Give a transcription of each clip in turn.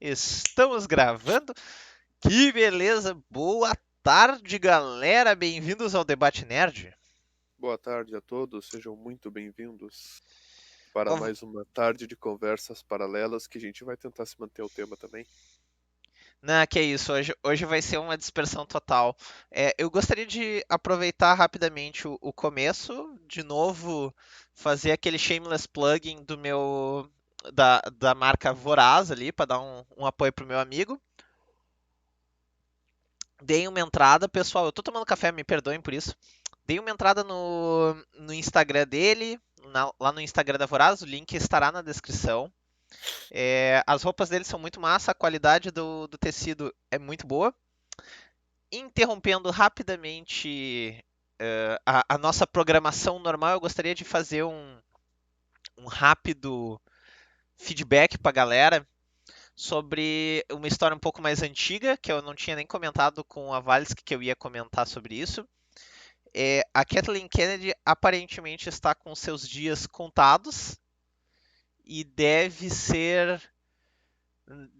Estamos gravando. Que beleza! Boa tarde, galera! Bem-vindos ao Debate Nerd. Boa tarde a todos, sejam muito bem-vindos para Ó, mais uma tarde de conversas paralelas que a gente vai tentar se manter ao tema também. Não, que é isso, hoje vai ser uma dispersão total. Eu gostaria de aproveitar rapidamente o começo, de novo, fazer aquele shameless plugging da marca Voraz ali, para dar um apoio pro meu amigo. Deem uma entrada, pessoal. Eu tô tomando café, me perdoem por isso. Deem uma entrada no Instagram dele, lá no Instagram da Voraz, o link estará na descrição. As roupas dele são muito massa, a qualidade do tecido é muito boa. Interrompendo rapidamente a nossa programação normal, eu gostaria de fazer um rápido feedback para a galera sobre uma história um pouco mais antiga, que eu não tinha nem comentado com a Valsky que eu ia comentar sobre isso. A Kathleen Kennedy aparentemente está com seus dias contados e deve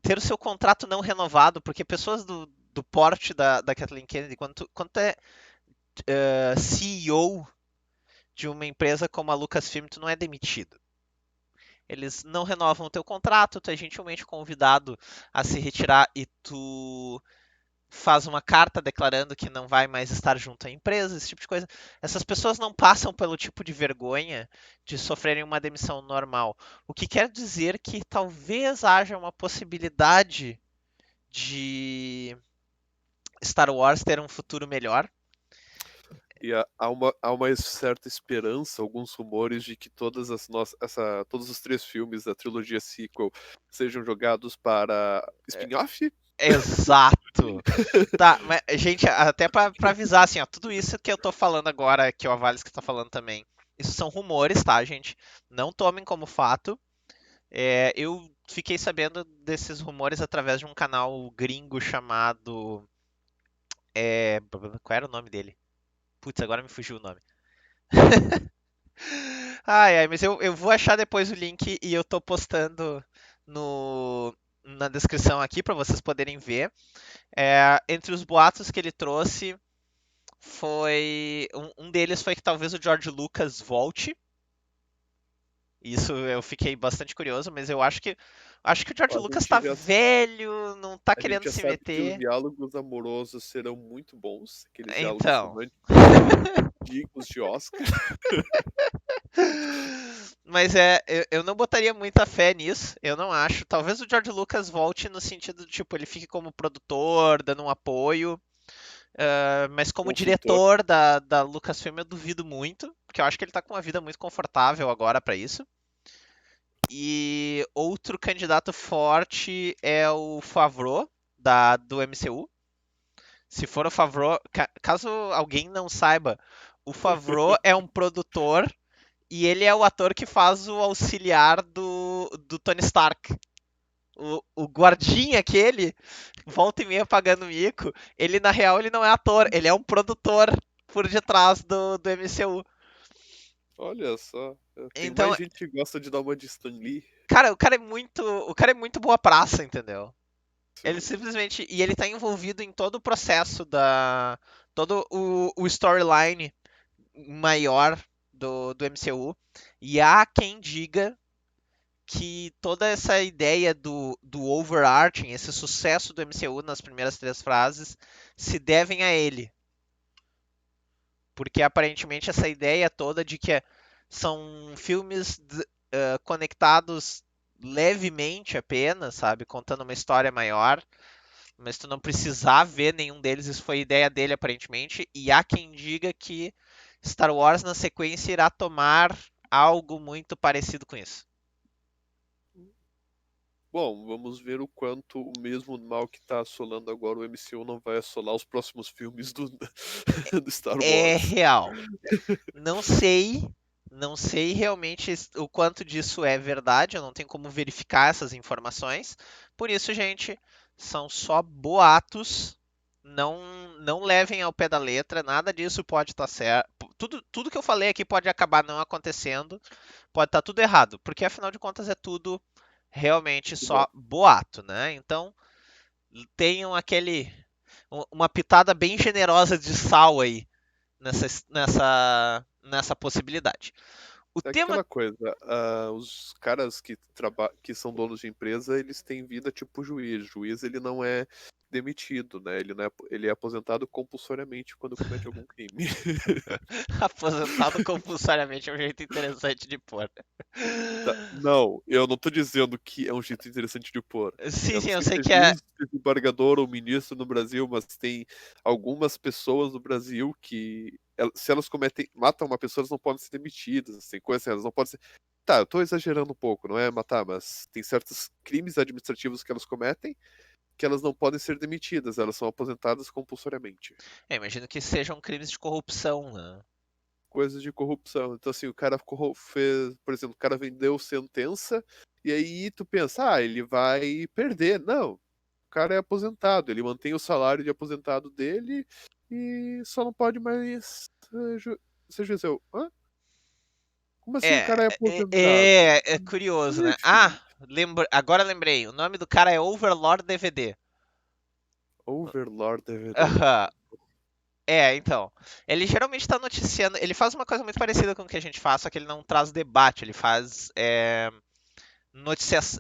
ter o seu contrato não renovado, porque pessoas do porte da Kathleen Kennedy, quando tu é CEO de uma empresa como a Lucasfilm, tu não é demitido. Eles não renovam o teu contrato, tu é gentilmente convidado a se retirar e tu faz uma carta declarando que não vai mais estar junto à empresa, esse tipo de coisa. Essas pessoas não passam pelo tipo de vergonha de sofrerem uma demissão normal. O que quer dizer que talvez haja uma possibilidade de Star Wars ter um futuro melhor. E há uma certa esperança, alguns rumores de que todos os três filmes da trilogia sequel sejam jogados para spin-off? Exato. Tá, mas, gente, até pra avisar, assim, ó, tudo isso que eu tô falando agora, que o Avales que tá falando também, isso são rumores, tá, gente? Não tomem como fato. Eu fiquei sabendo desses rumores através de um canal gringo chamado. Qual era o nome dele? Putz, agora me fugiu o nome. Ai, ai, mas eu vou achar depois o link e eu tô postando na descrição aqui pra vocês poderem ver. Entre os boatos que ele trouxe, um deles foi que talvez o George Lucas volte. Isso eu fiquei bastante curioso, mas eu acho que o George A Lucas gente tá já, velho, não tá a gente querendo já se sabe que os meter. diálogos amorosos serão muito bons, aqueles diálogos Então, românticos dignos de Oscar. mas eu não botaria muita fé nisso, eu não acho. Talvez o George Lucas volte no sentido do tipo, ele fique como produtor, dando um apoio. Mas como Consultor. diretor da Lucasfilm eu duvido muito, porque eu acho que ele tá com uma vida muito confortável agora pra isso. E outro candidato forte é o Favreau, do MCU. Se for o Favreau, caso alguém não saiba, o Favreau é um produtor e ele é o ator que faz o auxiliar do Tony Stark. O guardinha aquele, volta e meia pagando mico, ele na real ele não é ator, ele é um produtor por detrás do MCU. Olha só, tem Então, mais gente que gosta de dar uma de Stan Lee. cara, o cara é muito boa praça, entendeu? Ele Sim. simplesmente. E ele tá envolvido em todo o processo Todo o storyline maior do MCU. E há quem diga que toda essa ideia do overarching, esse sucesso do MCU nas primeiras três frases, se devem a ele. Porque aparentemente essa ideia toda de que são filmes conectados levemente apenas, sabe? Contando uma história maior, mas tu não precisar ver nenhum deles, isso foi ideia dele aparentemente, e há quem diga que Star Wars na sequência irá tomar algo muito parecido com isso. Bom, vamos ver o quanto o mesmo mal que tá assolando agora o MCU não vai assolar os próximos filmes do, do Star É Wars. real. Não sei, não sei realmente o quanto disso é verdade, eu não tenho como verificar essas informações. Por isso, gente, são só boatos. Não, não levem ao pé da letra, nada disso pode estar certo. Tudo que eu falei aqui pode acabar não acontecendo, pode estar tudo errado, porque afinal de contas é tudo realmente Que bom. só boato, né? Então, tenham uma pitada bem generosa de sal aí nessa possibilidade. O É tema aquela coisa, os caras que são donos de empresa, eles têm vida tipo juiz. Juiz, ele não é demitido, né? Ele, não é, ele é aposentado compulsoriamente quando comete algum crime. aposentado compulsoriamente é um jeito interessante de pôr. Tá, não, eu não tô dizendo que é um jeito interessante de pôr. Sim, Eu sim, não eu sei sei se é que é. juiz, desembargador ou ministro no Brasil, mas tem algumas pessoas no Brasil que, se elas matam uma pessoa, elas não podem ser demitidas. Tem coisas assim, elas não podem ser. Tá, eu tô exagerando um pouco, não é matar, mas tem certos crimes administrativos que elas cometem que elas não podem ser demitidas, elas são aposentadas compulsoriamente. Imagino que sejam crimes de corrupção, né? Coisas de corrupção. Então, assim, o cara fez, por exemplo, o cara vendeu sentença, e aí tu pensa, ele vai perder. Não, o cara é aposentado, ele mantém o salário de aposentado dele e só não pode mais ser juiz. Hã? Como assim o cara é aposentado? É curioso, né? Enfim, Agora lembrei. O nome do cara é Overlord DVD. Overlord DVD. Aham. Então. Ele geralmente tá noticiando. Ele faz uma coisa muito parecida com o que a gente faz, só que ele não traz debate, ele faz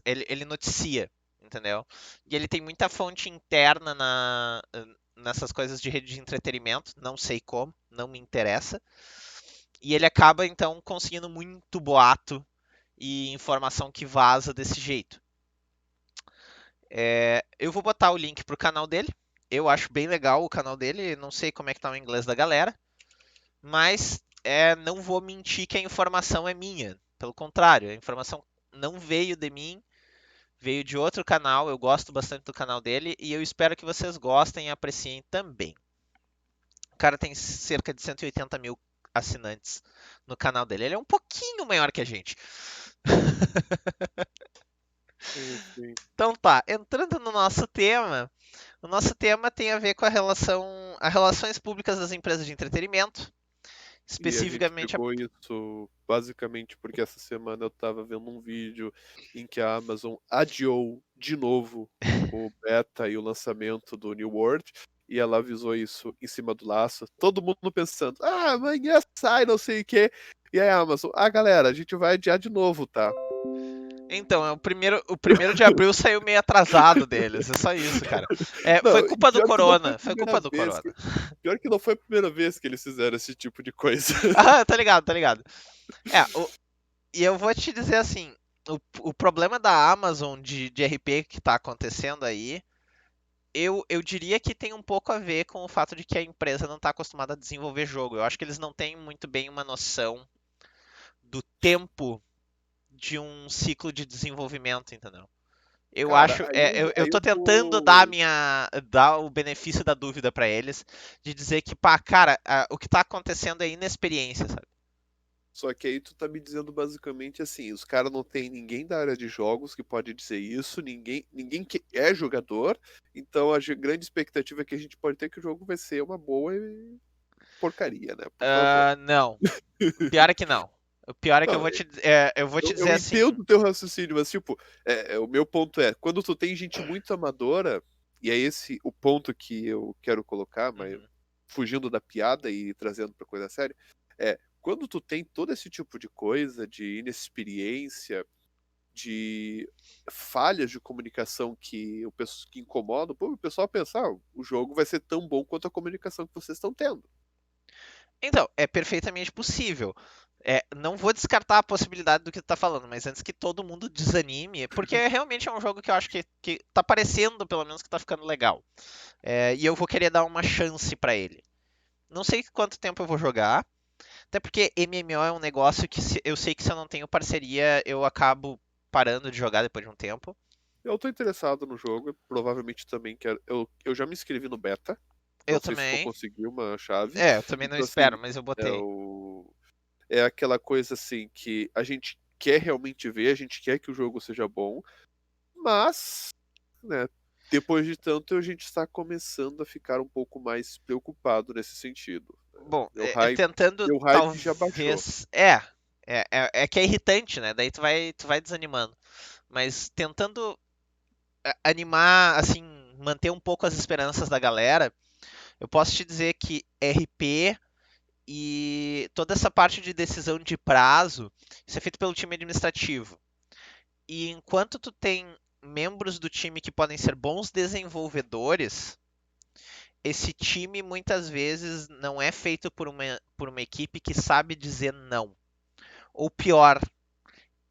ele noticia, entendeu? E ele tem muita fonte interna nessas coisas de rede de entretenimento, não sei como, não me interessa. E ele acaba, então, conseguindo muito boato e informação que vaza desse jeito. Eu vou botar o link pro canal dele. Eu acho bem legal o canal dele. Não sei como é que tá o inglês da galera. Mas não vou mentir que a informação é minha. Pelo contrário, a informação não veio de mim, veio de outro canal. Eu gosto bastante do canal dele e eu espero que vocês gostem e apreciem também. O cara tem cerca de 180 mil assinantes no canal dele. Ele é um pouquinho maior que a gente. Sim, sim. Então tá, entrando no nosso tema, o nosso tema tem a ver com as relações públicas das empresas de entretenimento, E a gente especificamente pegou isso basicamente porque essa semana eu tava vendo um vídeo em que a Amazon adiou de novo o beta e o lançamento do New World, e ela avisou isso em cima do laço. Todo mundo pensando, amanhã sai, não sei o quê. E aí a Amazon, galera, a gente vai adiar de novo, tá? Então, o primeiro de abril saiu meio atrasado deles, é só isso, cara. Foi Não, e culpa do pior que não foi a Corona, foi primeira culpa do vez Corona. pior que não foi a primeira vez que eles fizeram esse tipo de coisa. Ah, tá ligado, tá ligado. É, o- e eu vou te dizer assim, o problema da Amazon de RP que tá acontecendo aí, eu diria que tem um pouco a ver com o fato de que a empresa não tá acostumada a desenvolver jogo. Eu acho que eles não têm muito bem uma noção do tempo de um ciclo de desenvolvimento, entendeu? Eu Cara, acho, eu aí tô eu tentando vou. dar o benefício da dúvida pra eles, de dizer que, pá, cara, o que tá acontecendo é inexperiência, sabe? Só que aí tu tá me dizendo basicamente assim, os caras não tem ninguém da área de jogos que pode dizer isso, ninguém que é jogador, então a grande expectativa que a gente pode ter é que o jogo vai ser uma boa porcaria, né? Por favor. Não, o pior é que não. O pior é que Não, eu vou te eu dizer assim, entendo o teu raciocínio, mas tipo, o meu ponto é, quando tu tem gente muito amadora, e é esse o ponto que eu quero colocar, mas uhum. fugindo da piada e trazendo pra coisa séria, quando tu tem todo esse tipo de coisa, de inexperiência, de falhas de comunicação que incomodam, pô, o pessoal pensa, o jogo vai ser tão bom quanto a comunicação que vocês estão tendo. Então, é perfeitamente possível. Não vou descartar a possibilidade do que tu tá falando, mas antes que todo mundo desanime, porque realmente é um jogo que eu acho que tá parecendo, pelo menos, que tá ficando legal. E eu vou querer dar uma chance pra ele. Não sei quanto tempo eu vou jogar, até porque MMO é um negócio que eu sei que se eu não tenho parceria, eu acabo parando de jogar depois de um tempo. Eu tô interessado no jogo, provavelmente também quero. Eu já me inscrevi no beta, Eu não sei se vou também. conseguir uma chave. Eu também não Então, espero, assim, mas eu é, botei. o... é aquela coisa assim que a gente quer realmente ver, a gente quer que o jogo seja bom, mas, né, depois de tanto, a gente está começando a ficar um pouco mais preocupado nesse sentido. Bom, Meu hype já baixou. talvez. É que é irritante, né? Daí tu vai desanimando. mas tentando animar, assim, manter um pouco as esperanças da galera, eu posso te dizer que RP e toda essa parte de decisão de prazo, isso é feito pelo time administrativo. E enquanto tu tem membros do time que podem ser bons desenvolvedores, esse time muitas vezes não é feito por uma equipe que sabe dizer não. Ou pior,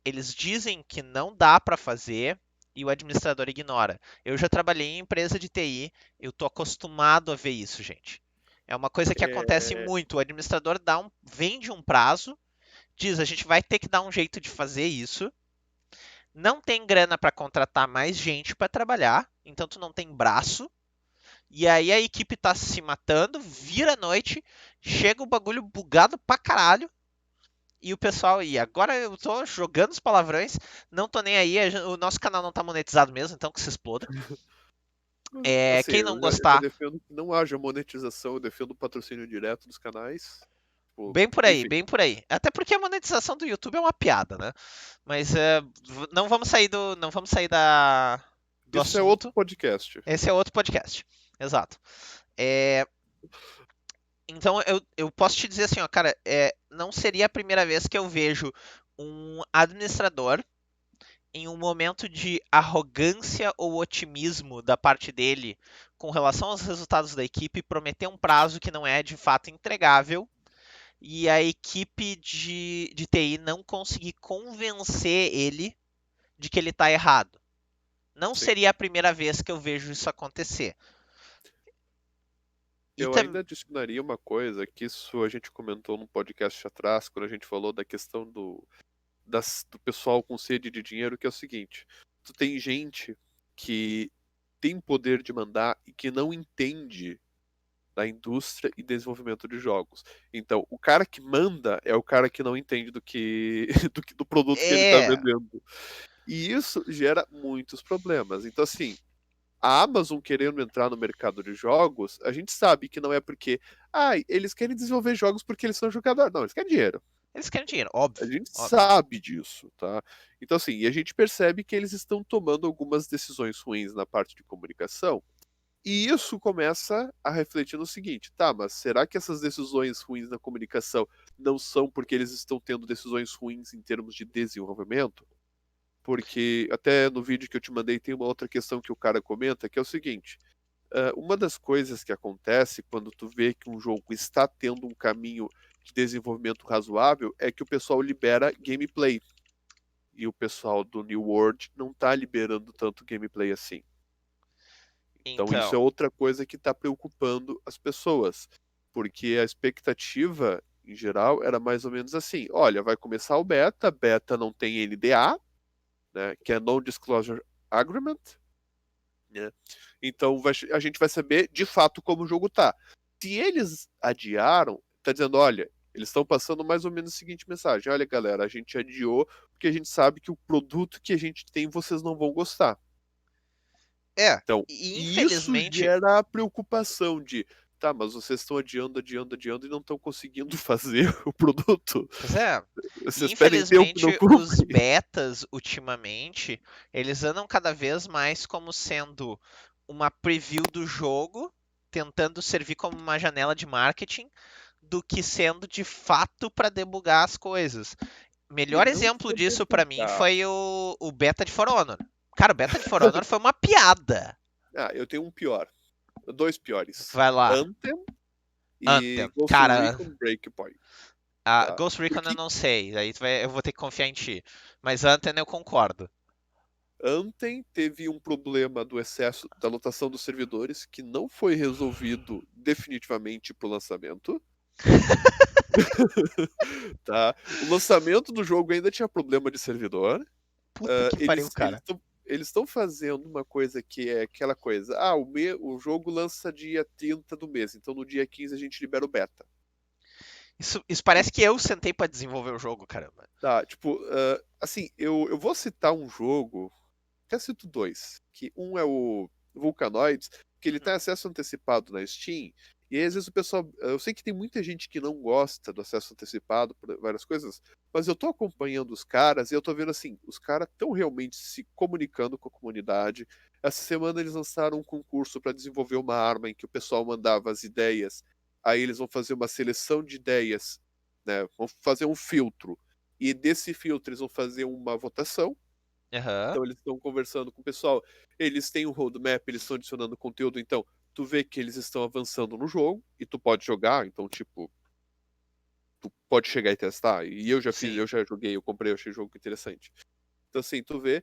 eles dizem que não dá para fazer e o administrador ignora. Eu já trabalhei em empresa de TI, eu tô acostumado a ver isso, gente. É uma coisa que acontece É, muito. O administrador vende um prazo, diz a gente vai ter que dar um jeito de fazer isso. Não tem grana para contratar mais gente para trabalhar, então tu não tem braço. E aí a equipe tá se matando, vira a noite, chega o bagulho bugado pra caralho. E o pessoal, e agora eu tô jogando os palavrões, não tô nem aí, o nosso canal não tá monetizado mesmo, então que se exploda. assim, Quem não eu já gostar, defendo que não haja monetização, eu defendo o patrocínio direto dos canais. Tipo, bem por aí, enfim, bem por aí. Até porque a monetização do YouTube é uma piada, né? Mas não vamos sair do isso é outro assunto. podcast. Esse é outro podcast. Exato. É, então eu posso te dizer assim, ó, cara, não seria a primeira vez que eu vejo um administrador em um momento de arrogância ou otimismo da parte dele com relação aos resultados da equipe, prometer um prazo que não é de fato entregável e a equipe de TI não conseguir convencer ele de que ele está errado. Não Sim. seria a primeira vez que eu vejo isso acontecer. E Eu também. ainda adicionaria uma coisa, que isso a gente comentou num podcast atrás, quando a gente falou da questão do pessoal com sede de dinheiro, que é o seguinte: tu tem gente que tem poder de mandar e que não entende da indústria e desenvolvimento de jogos. Então, o cara que manda é o cara que não entende do produto que ele está É, vendendo. E isso gera muitos problemas. Então, assim, a Amazon querendo entrar no mercado de jogos, a gente sabe que não é porque, eles querem desenvolver jogos porque eles são jogadores. Não, eles querem dinheiro. eles querem dinheiro, A óbvio, gente óbvio. sabe disso, tá? Então, assim, e a gente percebe que eles estão tomando algumas decisões ruins na parte de comunicação. E isso começa a refletir no seguinte, tá, mas será que essas decisões ruins na comunicação não são porque eles estão tendo decisões ruins em termos de desenvolvimento? Porque até no vídeo que eu te mandei tem uma outra questão que o cara comenta, que é o seguinte: uma das coisas que acontece quando tu vê que um jogo está tendo um caminho de desenvolvimento razoável é que o pessoal libera gameplay. E o pessoal do New World não está liberando tanto gameplay assim. Então isso é Então, outra coisa que está preocupando as pessoas. Porque a expectativa, em geral, era mais ou menos assim: olha, vai começar o beta não tem NDA, né, que é Non-Disclosure Agreement, né? Então a gente vai saber de fato como o jogo tá. Se eles adiaram, tá dizendo, olha, eles estão passando mais ou menos a seguinte mensagem: olha, galera, a gente adiou porque a gente sabe que o produto que a gente tem vocês não vão gostar. Então, e e isso infelizmente, gera a preocupação de, tá, mas vocês estão adiando, adiando, adiando e não estão conseguindo fazer o produto. pois é, e Vocês pedem tempo e não infelizmente os cumprem. betas ultimamente, eles andam cada vez mais como sendo uma preview do jogo, tentando servir como uma janela de marketing, do que sendo de fato para debugar as coisas. E Melhor não exemplo só disso para mim debugar. foi o beta de For Honor. Cara, o beta de For Honor foi uma piada. Eu tenho um pior. Dois piores. Vai lá. Anthem e Anthem. Ghost Cara, Recon Breakpoint. a Tá? Ghost Recon eu Porque não sei. Aí eu vou ter que confiar em ti. Mas Anthem eu concordo. Anthem teve um problema do excesso da lotação dos servidores que não foi resolvido definitivamente pro lançamento. Tá? O lançamento do jogo ainda tinha problema de servidor. Puta que pariu, Eles cara. estão fazendo uma coisa que é aquela coisa. O jogo lança dia 30 do mês, então no dia 15 a gente libera o beta. Isso parece que eu sentei pra desenvolver o jogo, caramba. Tá, tipo, assim, eu vou citar um jogo, até cito dois, que um é o Vulcanoids, que ele tem acesso antecipado na Steam, E aí, às vezes, o pessoal. Eu sei que tem muita gente que não gosta do acesso antecipado por várias coisas, mas eu tô acompanhando os caras e eu tô vendo assim, os caras estão realmente se comunicando com a comunidade. Essa semana eles lançaram um concurso para desenvolver uma arma em que o pessoal mandava as ideias. Aí eles vão fazer uma seleção de ideias, né? Vão fazer um filtro. E desse filtro eles vão fazer uma votação. Aham. Então eles estão conversando com o pessoal, eles têm um roadmap, eles estão adicionando conteúdo, então tu vê que eles estão avançando no jogo e tu pode jogar, então tipo, tu pode chegar e testar. E eu já fiz, Sim. eu já joguei, eu comprei, eu achei o jogo interessante. Então assim, tu vê,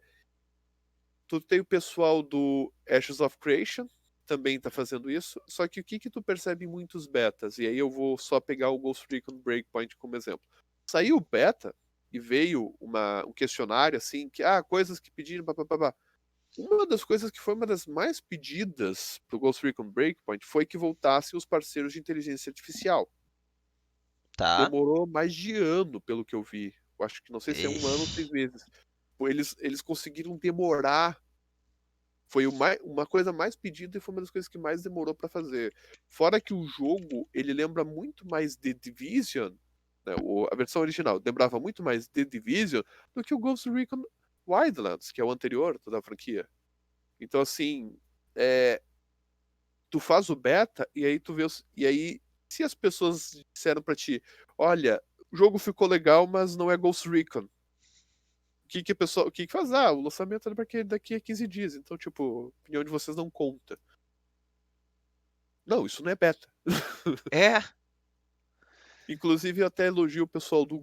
tu tem o pessoal do Ashes of Creation também tá fazendo isso, só que o que que tu percebe em muitos betas? E aí eu vou só pegar o Ghost Recon Breakpoint como exemplo. Saiu o beta e veio um questionário assim, que coisas que pediram, papapá. Uma das coisas que foi uma das mais pedidas pro Ghost Recon Breakpoint foi que voltassem os parceiros de inteligência artificial. Tá. Demorou mais de ano, pelo que eu vi. Eu acho que não sei se é um ano ou Ixi. 6 meses. Eles conseguiram demorar. Foi uma coisa mais pedida e foi uma das coisas que mais demorou para fazer. Fora que o jogo, ele lembra muito mais The Division, né, a versão original lembrava muito mais The Division do que o Ghost Recon Wildlands, que é o anterior da franquia. Então, assim, é, tu faz o beta e aí tu vê e aí se as pessoas disseram pra ti, olha, o jogo ficou legal, mas não é Ghost Recon. O que que faz? O lançamento é daqui a 15 dias. Então, tipo, a opinião de vocês não conta. Não, isso não é beta. É. Inclusive, eu até elogio o pessoal do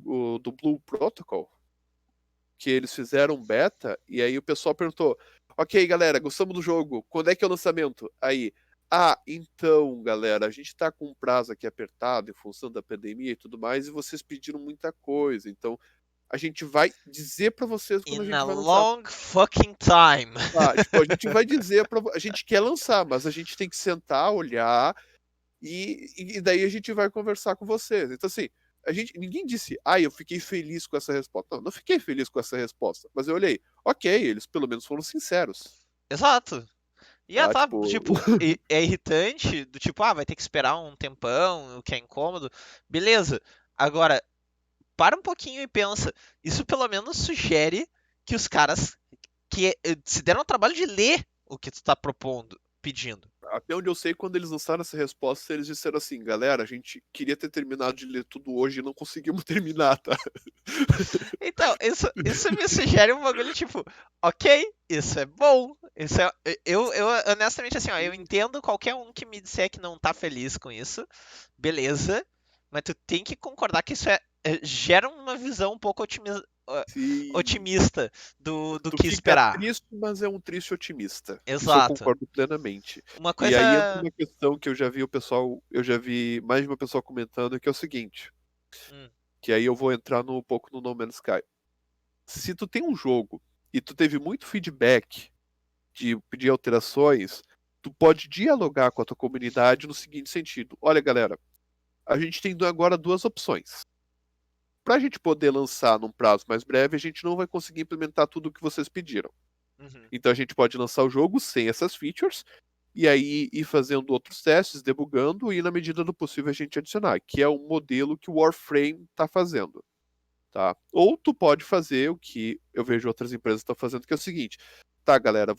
Blue Protocol, que eles fizeram um beta, e aí o pessoal perguntou: Ok, galera, gostamos do jogo, quando é que é o lançamento? Aí, então, galera, a gente tá com um prazo aqui apertado em função da pandemia e tudo mais, e vocês pediram muita coisa, então a gente vai dizer pra vocês quando a In a gente vai lançar. long fucking time. Tipo, a gente vai dizer pra. A gente quer lançar, mas a gente tem que sentar, olhar e daí a gente vai conversar com vocês. Então, assim, ninguém disse, eu fiquei feliz com essa resposta. Não, não fiquei feliz com essa resposta. Mas eu olhei, ok, eles pelo menos foram sinceros. Exato. E Tá? tá, Tipo, tipo, é irritante, do tipo, vai ter que esperar um tempão, o que é incômodo. Beleza. Agora, para um pouquinho e pensa. Isso pelo menos sugere que os caras que se deram o trabalho de ler o que tu tá propondo, pedindo. até onde eu sei, quando eles lançaram essa resposta, eles disseram assim, galera, a gente queria ter terminado de ler tudo hoje e não conseguimos terminar, tá? Então, isso me sugere um bagulho tipo, ok, isso é bom. Isso é, eu honestamente assim, ó, eu entendo qualquer um que me disser que não tá feliz com isso, beleza, mas tu tem que concordar que isso gera uma visão um pouco Sim. otimista do Tu que fica esperar. triste, mas é um triste otimista. Isso eu Exato. concordo plenamente. Uma E aí entra coisa. uma questão que eu já vi mais de uma pessoa comentando, que é o seguinte, Hum, que aí eu vou entrar um pouco no No Man's Sky. Se tu tem um jogo e tu teve muito feedback de pedir alterações, tu pode dialogar com a tua comunidade no seguinte sentido: olha, galera, a gente tem agora duas opções. Para a gente poder lançar num prazo mais breve, a gente não vai conseguir implementar tudo o que vocês pediram. uhum, Então a gente pode lançar o jogo sem essas features e aí ir fazendo outros testes, debugando e na medida do possível a gente adicionar, que é o modelo que o Warframe está fazendo, tá? Ou tu pode fazer o que eu vejo outras empresas estão fazendo, que é o seguinte: tá, galera,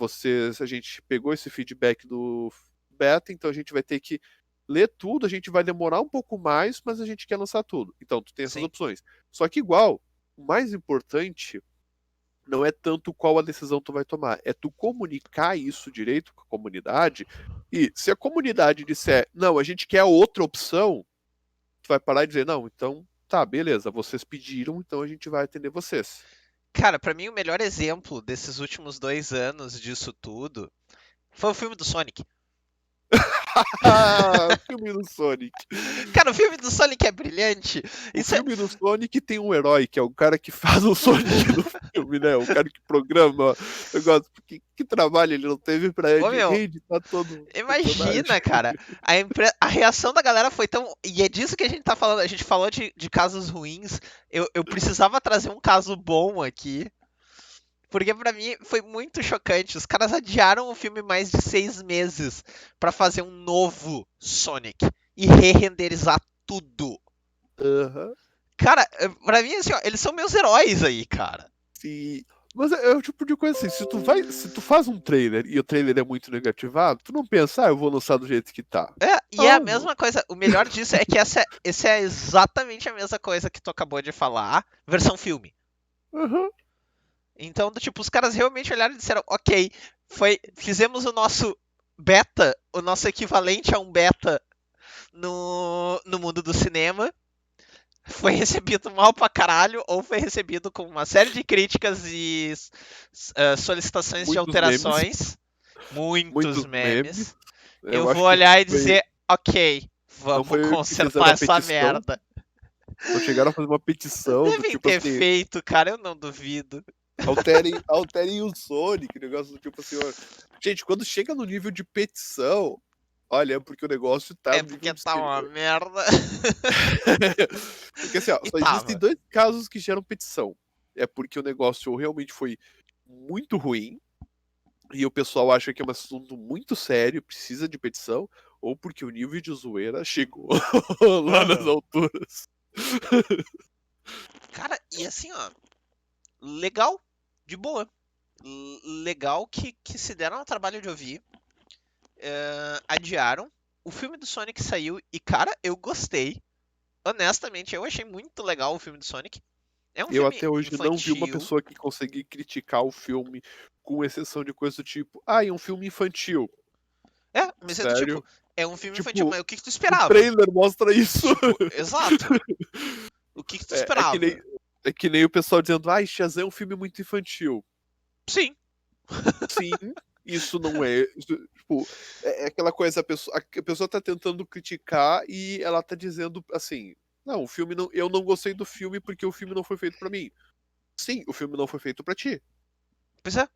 a gente pegou esse feedback do beta, então a gente vai ter que ler tudo, a gente vai demorar um pouco mais, mas a gente quer lançar tudo. Então tu tem essas sim. opções. Só que igual, o mais importante não é tanto qual a decisão tu vai tomar, é tu comunicar isso direito com a comunidade. E se a comunidade disser, não, a gente quer a outra opção, tu vai parar e dizer, não, então tá, beleza, vocês pediram, então a gente vai atender vocês. Cara, pra mim o melhor exemplo desses últimos 2 anos disso tudo foi o filme do Sonic. Ah, filme do Sonic. Cara, o filme do Sonic é brilhante. O Isso é. filme do Sonic tem um herói, que é o cara que faz o Sonic no filme, né? O cara que programa o negócio. Que trabalho ele não teve pra Ô meu, reeditar todo o personagem. imagina, cara. A reação da galera foi tão. E é disso que a gente tá falando. A gente falou de casos ruins. Eu precisava trazer um caso bom aqui. Porque pra mim foi muito chocante. Os caras adiaram o filme mais de 6 meses pra fazer um novo Sonic. e re-renderizar tudo. Aham. Cara, pra mim, assim, ó, eles são meus heróis aí, cara. Sim. Mas é o tipo de coisa assim, se tu faz um trailer e o trailer é muito negativado, tu não pensa, eu vou lançar do jeito que tá. E é a Não. mesma coisa. O melhor disso é que essa é exatamente a mesma coisa que tu acabou de falar, versão filme. Aham. Então, do tipo, os caras realmente olharam e disseram, ok, fizemos o nosso beta, o nosso equivalente a um beta no mundo do cinema. Foi recebido mal pra caralho, ou foi recebido com uma série de críticas e solicitações de Muitos memes. alterações. Muitos Muitos memes. memes. Eu Eu vou acho que olhar e foi. dizer, ok, Não vamos foi que fizeram consertar a essa petição. merda. Não chegaram a fazer uma petição do Devem tipo ter assim, feito, cara, eu não duvido. alterem o Sonic, negócio do tipo assim, ó. Gente, quando chega no nível de petição, olha, é porque o negócio tá É no nível porque de tá uma merda. Porque assim, ó, E só existem tava. 2 casos que geram petição. É porque o negócio ou realmente foi muito ruim, e o pessoal acha que é um assunto muito sério, precisa de petição, ou porque o nível de zoeira chegou lá nas Aham. alturas. Cara, e assim, ó, legal, de boa. Legal que se deram ao trabalho de ouvir. Adiaram. O filme do Sonic saiu e, cara, eu gostei. Honestamente, eu achei muito legal o filme do Sonic. É um Eu filme até hoje não vi uma infantil. pessoa que conseguir criticar o filme, com exceção de coisa do tipo, é um filme infantil. Mas é do tipo, Sério? é um filme infantil, Tipo, mas o que tu o esperava? trailer mostra isso. Tipo, exato. O que tu É que nem, esperava? é que nem o pessoal dizendo, Shazam é um filme muito infantil. Sim. Sim, isso não é. Tipo, é aquela coisa, a pessoa tá tentando criticar e ela tá dizendo assim: não, o filme não. Eu não gostei do filme porque o filme não foi feito pra mim. Sim, o filme não foi feito pra ti. Pois é.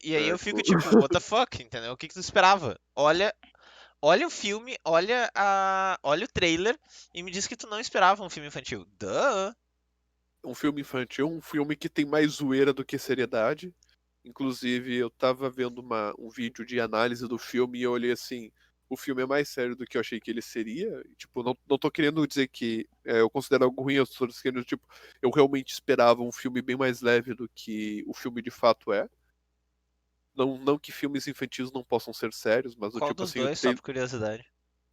E aí Né? eu fico Tipo, tipo, what the fuck, entendeu? O que tu esperava? Olha o filme, olha o trailer e me diz que tu não esperava um filme infantil. Duh. um filme infantil, um filme que tem mais zoeira do que seriedade. Inclusive, eu tava vendo um vídeo de análise do filme e eu olhei assim. O filme é mais sério do que eu achei que ele seria. Tipo, não tô querendo dizer que eu considero algo ruim, eu tô dizendo, tipo, eu realmente esperava um filme bem mais leve do que o filme de fato é. Não que filmes infantis não possam ser sérios, mas o Qual tipo dos assim, dois, só por curiosidade?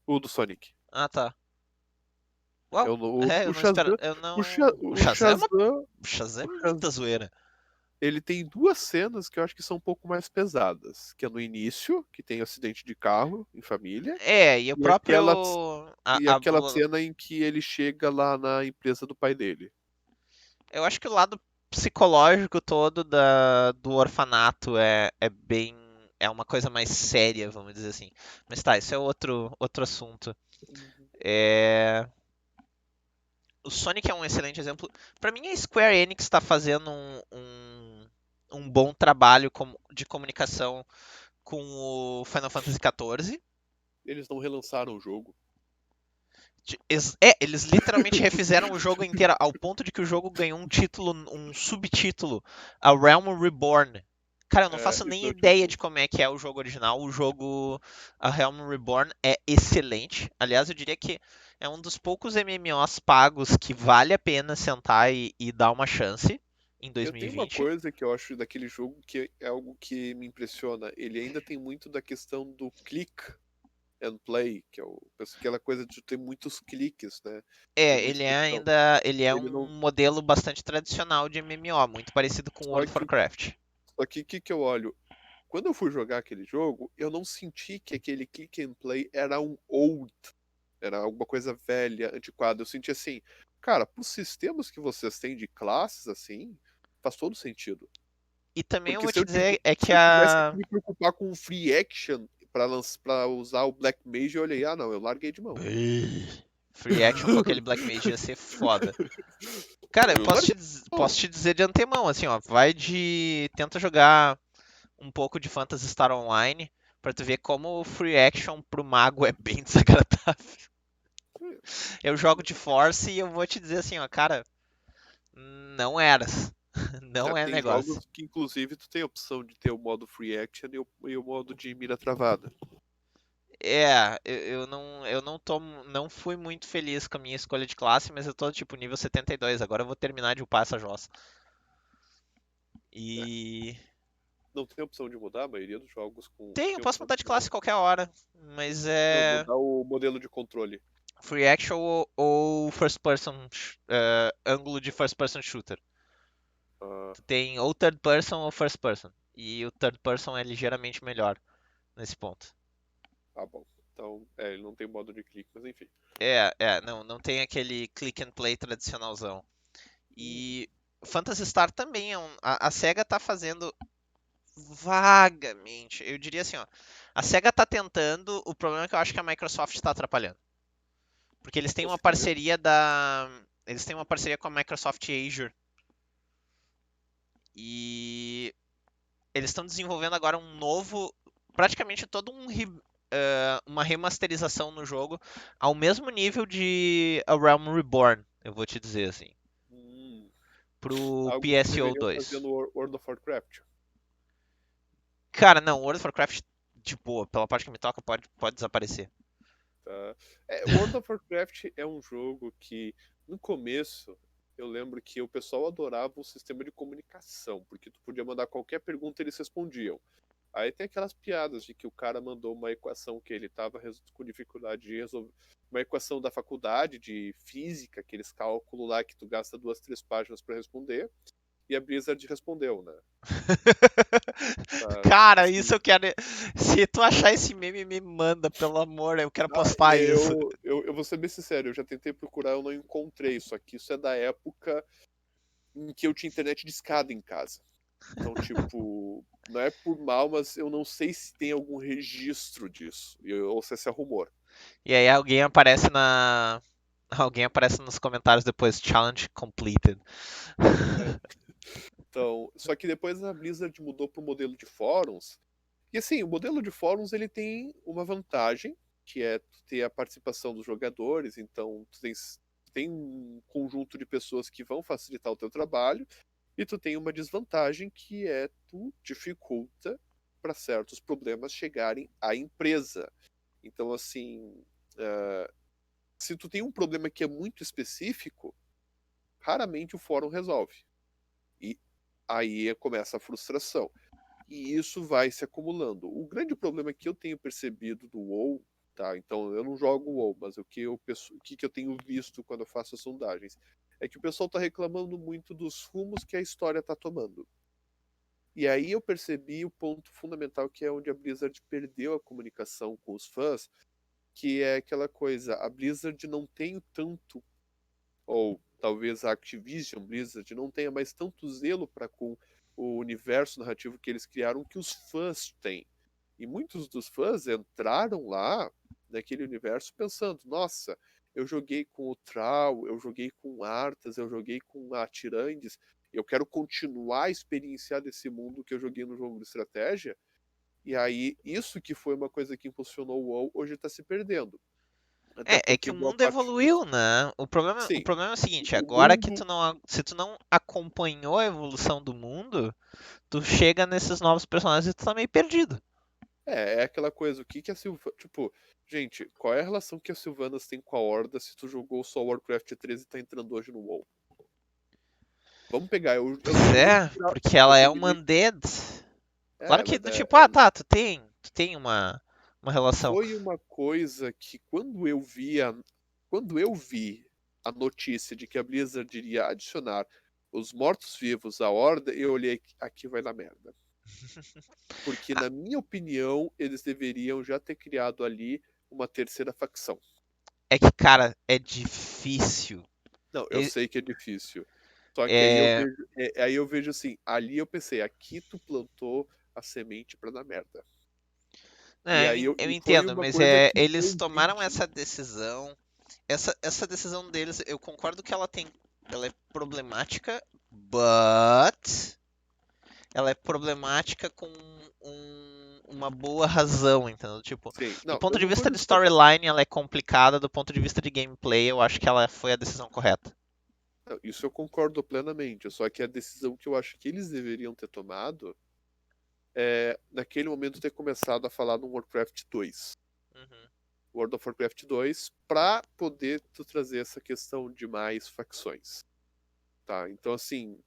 o do Sonic. Ah, tá. É Uau. Eu o não espero. Shazam, Eu não. O O Shazam é uma. Shazam, O Shazam o é Shazam, muita zoeira. ele tem duas cenas que eu acho que são um pouco mais pesadas, que é no início, que tem acidente de carro em família, E o e próprio. aquela cena em que ele chega lá na empresa do pai dele. Eu acho que o lado psicológico todo do orfanato é bem. É uma coisa mais séria, vamos dizer assim. Mas tá, isso é outro assunto. É, o Sonic é um excelente exemplo. Pra mim, a Square Enix está fazendo um bom trabalho de comunicação com o Final Fantasy XIV. Eles não relançaram o jogo. Eles literalmente refizeram o jogo inteiro ao ponto de que o jogo ganhou um título, um subtítulo, a Realm Reborn. Cara, eu não É, faço nem então, ideia de tipo, como é que é o jogo original. O jogo, a Realm Reborn, é excelente. Aliás, eu diria que é um dos poucos MMOs pagos que vale a pena sentar e dar uma chance em eu tenho uma 2020. coisa que eu acho daquele jogo que é algo que me impressiona. Ele ainda tem muito da questão do click and play, que é aquela coisa de ter muitos cliques, né? Ter muita questão. Ele é Ele não. um modelo bastante tradicional de MMO, muito parecido com Só World of que, Warcraft. só que o que, que eu olho? Quando eu fui jogar aquele jogo, eu não senti que aquele click and play era um old, era alguma coisa velha, antiquada. Eu senti assim, cara, pros sistemas que vocês têm de classes, assim, faz todo sentido. E também eu Porque vou te dizer é se que eu tivesse que a me preocupar com free action pra usar o Black Mage, eu olhei, não, eu larguei de mão. Free Action com aquele Black Mage ia ser foda. Cara, eu Eu larguei de posso mão. te dizer de antemão, assim, ó, tenta jogar um pouco de Phantasy Star Online pra tu ver como o Free Action pro mago é bem desagradável. Eu jogo de Force e eu vou te dizer assim, ó, cara, não eras. É, Não é tem negócio. jogos que, inclusive, tu tem a opção de ter o modo free action e o modo de mira travada. não fui muito feliz com a minha escolha de classe, mas eu tô tipo nível 72. Agora eu vou terminar de upar essa jossa. É, E não tem opção de mudar, a maioria dos jogos eu tem posso opção de mudar de mudar. classe a qualquer hora, mas Não, é mudar o modelo de controle. free action ou first person, ângulo de first person shooter. Ah, Tu tem ou third person ou first person. E o third person é ligeiramente melhor nesse ponto. tá bom. Então, ele não tem modo de clique, mas enfim. Não tem aquele click and play tradicionalzão. Uhum. E Phantasy Star também é a SEGA tá fazendo vagamente. Eu diria assim, ó. A SEGA tá tentando, o problema é que eu acho que a Microsoft está atrapalhando. Porque eles têm Ou uma seja, parceria da. Eles têm uma parceria com a Microsoft Azure. E eles estão desenvolvendo agora um novo. Praticamente todo uma remasterização no jogo ao mesmo nível de A Realm Reborn, eu vou te dizer assim, hum, pro algo que PSO deveriam fazer 2. no World of Warcraft. Cara, não, World of Warcraft de boa, pela parte que me toca, pode desaparecer. Tá? World of Warcraft é um jogo que, no começo, eu lembro que o pessoal adorava o sistema de comunicação, porque tu podia mandar qualquer pergunta e eles respondiam. Aí tem aquelas piadas de que o cara mandou uma equação que ele estava com dificuldade de resolver. Uma equação da faculdade de física, aqueles cálculos lá que tu gasta 2, 3 páginas para responder, e a Blizzard respondeu, né? Tá, Cara, isso assim, eu quero. Se tu achar esse meme, me manda, pelo amor, eu quero ah, postar isso. eu vou ser bem sincero, eu já tentei procurar, eu não encontrei. Só que isso é da época em que eu tinha internet de escada em casa. Então, tipo, não é por mal, mas eu não sei se tem algum registro disso. Ou se esse é rumor. E aí alguém aparece na. Alguém aparece nos comentários depois, challenge completed. É. Então, só que depois a Blizzard mudou para o modelo de fóruns. E assim, o modelo de fóruns ele tem uma vantagem, que é tu ter a participação dos jogadores. Então, tem um conjunto de pessoas que vão facilitar o teu trabalho. E tu tem uma desvantagem que é tu dificulta para certos problemas chegarem à empresa. Então, assim, se tu tem um problema que é muito específico, raramente o fórum resolve. E aí começa a frustração. E isso vai se acumulando. O grande problema que eu tenho percebido do WoW, tá? Então eu não jogo WoW, mas o que eu tenho visto quando eu faço as sondagens é que o pessoal está reclamando muito dos rumos que a história está tomando. E aí eu percebi o ponto fundamental que é onde a Blizzard perdeu a comunicação com os fãs, que é aquela coisa, a Blizzard não tem tanto, ou talvez a Activision Blizzard não tenha mais tanto zelo para com o universo narrativo que eles criaram que os fãs têm. E muitos dos fãs entraram lá naquele universo pensando, nossa, eu joguei com o Thrall, eu joguei com Arthas, eu joguei com a Tyrande, eu quero continuar a experienciar desse mundo que eu joguei no jogo de estratégia. E aí, isso que foi uma coisa que impulsionou o WoW, hoje está se perdendo. Até É que porque o boa mundo parte dos. evoluiu, né? O Sim, problema é o seguinte, o agora que mundo se tu não acompanhou a evolução do mundo, tu chega nesses novos personagens e tu tá meio perdido. é aquela coisa, o que que a Silvana. Tipo, gente, qual é a relação que a Sylvanas tem com a Horda se tu jogou só Warcraft 13 e tá entrando hoje no WoW? Vamos pegar, eu Pois terminei é, por. porque Eu ela é uma terminei. undead. Claro que Mas do tipo, tá, tu tem uma relação. foi uma coisa que quando eu vi a notícia de que a Blizzard iria adicionar os mortos-vivos à Horda, eu olhei aqui vai dar merda. Porque, Ah, na minha opinião, eles deveriam já ter criado ali uma terceira facção. é que, cara, é difícil. Não, eu E- sei que é difícil. Só que É, aí eu vejo assim, ali eu pensei, aqui tu plantou a semente pra dar merda. E aí eu e foi entendo, uma mas coisa que eles deu tomaram 20. essa decisão. Essa decisão deles, eu concordo que ela é problemática, but ela é problemática com uma boa razão, entendeu? Tipo, Sim, do não, ponto eu de não tô vista de discordando. storyline, ela é complicada, do ponto de vista de gameplay, eu acho que ela foi a decisão correta. Não, isso eu concordo plenamente. Só que a decisão que eu acho que eles deveriam ter tomado é, naquele momento, ter começado a falar no Warcraft 2. Uhum. World of Warcraft 2, pra poder tu trazer essa questão de mais facções. Tá? Então, assim,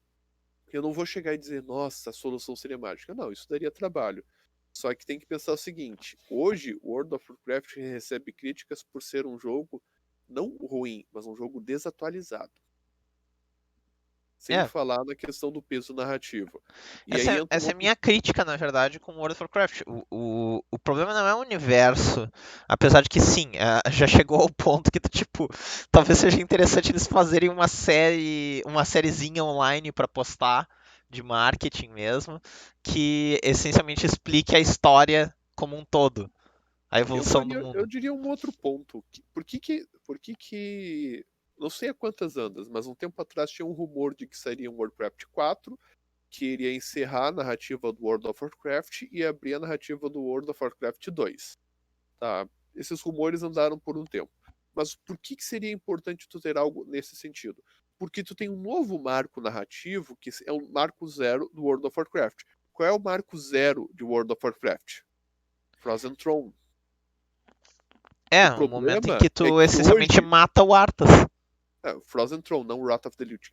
eu não vou chegar e dizer, nossa, a solução seria mágica. Não, isso daria trabalho. Só que tem que pensar o seguinte: hoje, o World of Warcraft recebe críticas por ser um jogo não ruim, mas um jogo desatualizado. Sem É, falar na questão do peso narrativo. E essa aí é, entra um essa é a outro. minha crítica, na verdade, com World of Warcraft. O problema não é o universo, apesar de que sim, já chegou ao ponto que, tipo, talvez seja interessante eles fazerem uma sériezinha online pra postar, de marketing mesmo, que essencialmente explique a história como um todo, a evolução do Eu mundo. diria um outro ponto. Por que que. Não sei há quantas andas, mas um tempo atrás tinha um rumor de que sairia um Warcraft 4, que iria encerrar a narrativa do World of Warcraft e abrir a narrativa do World of Warcraft 2. Tá? Esses rumores andaram por um tempo. Mas por que que seria importante tu ter algo nesse sentido? Porque tu tem um novo marco narrativo, que é o marco zero do World of Warcraft. Qual é o marco zero de World of Warcraft? Frozen Throne. O É, um momento em problema que é tu que essencialmente hoje. mata o Arthas. Frozen Throne, não Wrath of the Lich.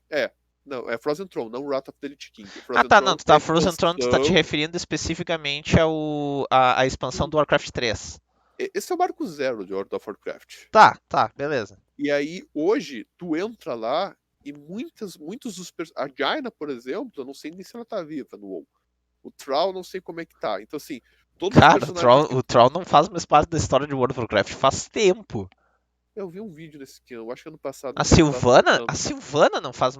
Não, é Frozen Throne, não Wrath of the Lich King. Ah, Frozen tá, não, Throne tu é a tá Frozen Throne, tu tá te expansão. referindo especificamente a expansão do Warcraft 3. Esse é o marco zero de World of Warcraft. Tá, tá, beleza. E aí, hoje, tu entra lá e muitos dos A Jaina, por exemplo, eu não sei nem se ela tá viva no WoW. O Thrall, não sei como é que tá. Então, assim, todos os Cara, personagens que. O Troll não faz mais parte da história de World of Warcraft faz tempo. Eu vi um vídeo nesse que eu acho que ano passado A que ele tava Sylvana, a falando. Sylvana não faz.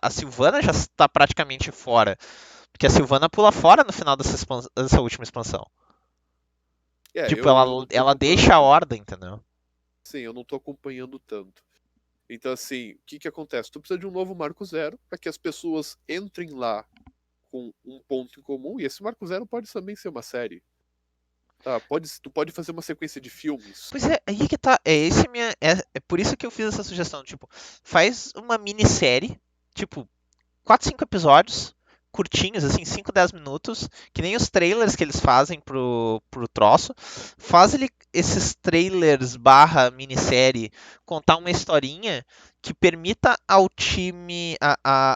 A Sylvana já está praticamente fora. Porque a Sylvana pula fora no final dessa última expansão. Tipo, Eu não tô ela acompanhando deixa a tanto. ordem, entendeu? Sim, eu não tô acompanhando tanto. Então, assim, o que que acontece? Tu precisa de um novo marco zero para que as pessoas entrem lá com um ponto em comum, e esse marco zero pode também ser uma série. Tá? Tu pode fazer uma sequência de filmes. Pois é, aí que tá. É por isso que eu fiz essa sugestão. Tipo, faz uma minissérie, tipo, 4 5 episódios, curtinhos, assim, 5 10 minutos, que nem os trailers que eles fazem pro troço. Faz esses trailers barra minissérie contar uma historinha que permita ao time,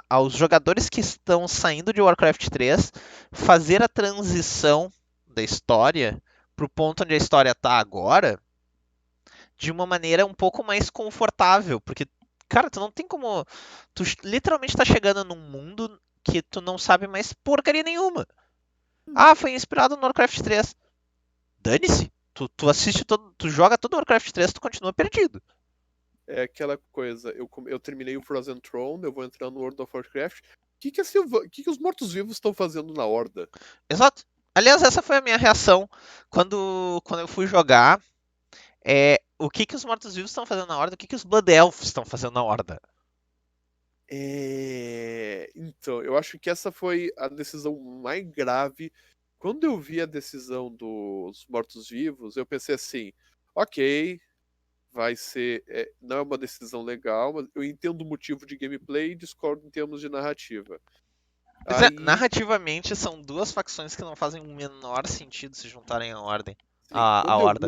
aos jogadores que estão saindo de Warcraft 3, fazer a transição da história pro ponto onde a história está agora de uma maneira um pouco mais confortável, porque, cara, tu não tem como. Tu literalmente tá chegando num mundo que tu não sabe mais porcaria nenhuma. Ah, foi inspirado no Warcraft 3. Dane-se. Tu assiste todo. Tu joga todo o Warcraft 3, tu continua perdido. É aquela coisa, eu terminei o Frozen Throne, eu vou entrar no World of Warcraft. Que os mortos-vivos estão fazendo na Horda? Exato. Aliás, essa foi a minha reação quando eu fui jogar. O que os mortos-vivos estão fazendo na Horda? O que os Blood Elves estão fazendo na Horda? Então, eu acho que essa foi a decisão mais grave. Quando eu vi a decisão dos mortos-vivos, eu pensei assim, ok, vai ser. Não é uma decisão legal, mas eu entendo o motivo de gameplay e discordo em termos de narrativa. Pois é, Aí, narrativamente são duas facções que não fazem o menor sentido se juntarem à ordem. sim, A Horda.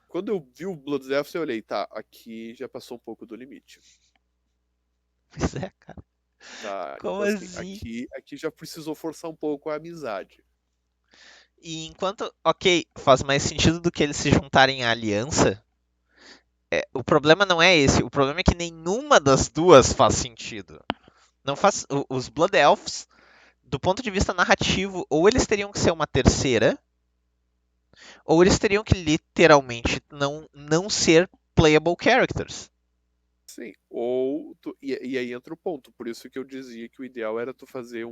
quando eu vi o Blood Elves, eu olhei, tá, aqui já passou um pouco do limite. Pois é, cara. Tá, Como então assim, assim? aqui já precisou forçar um pouco a amizade. E enquanto, ok, faz mais sentido do que eles se juntarem à aliança, o problema não é esse. O problema é que nenhuma das duas faz sentido. Não faz. Os Blood Elves, do ponto de vista narrativo, ou eles teriam que ser uma terceira, ou eles teriam que literalmente não ser playable characters. Sim, e aí entra o ponto. Por isso que eu dizia que o ideal era tu fazer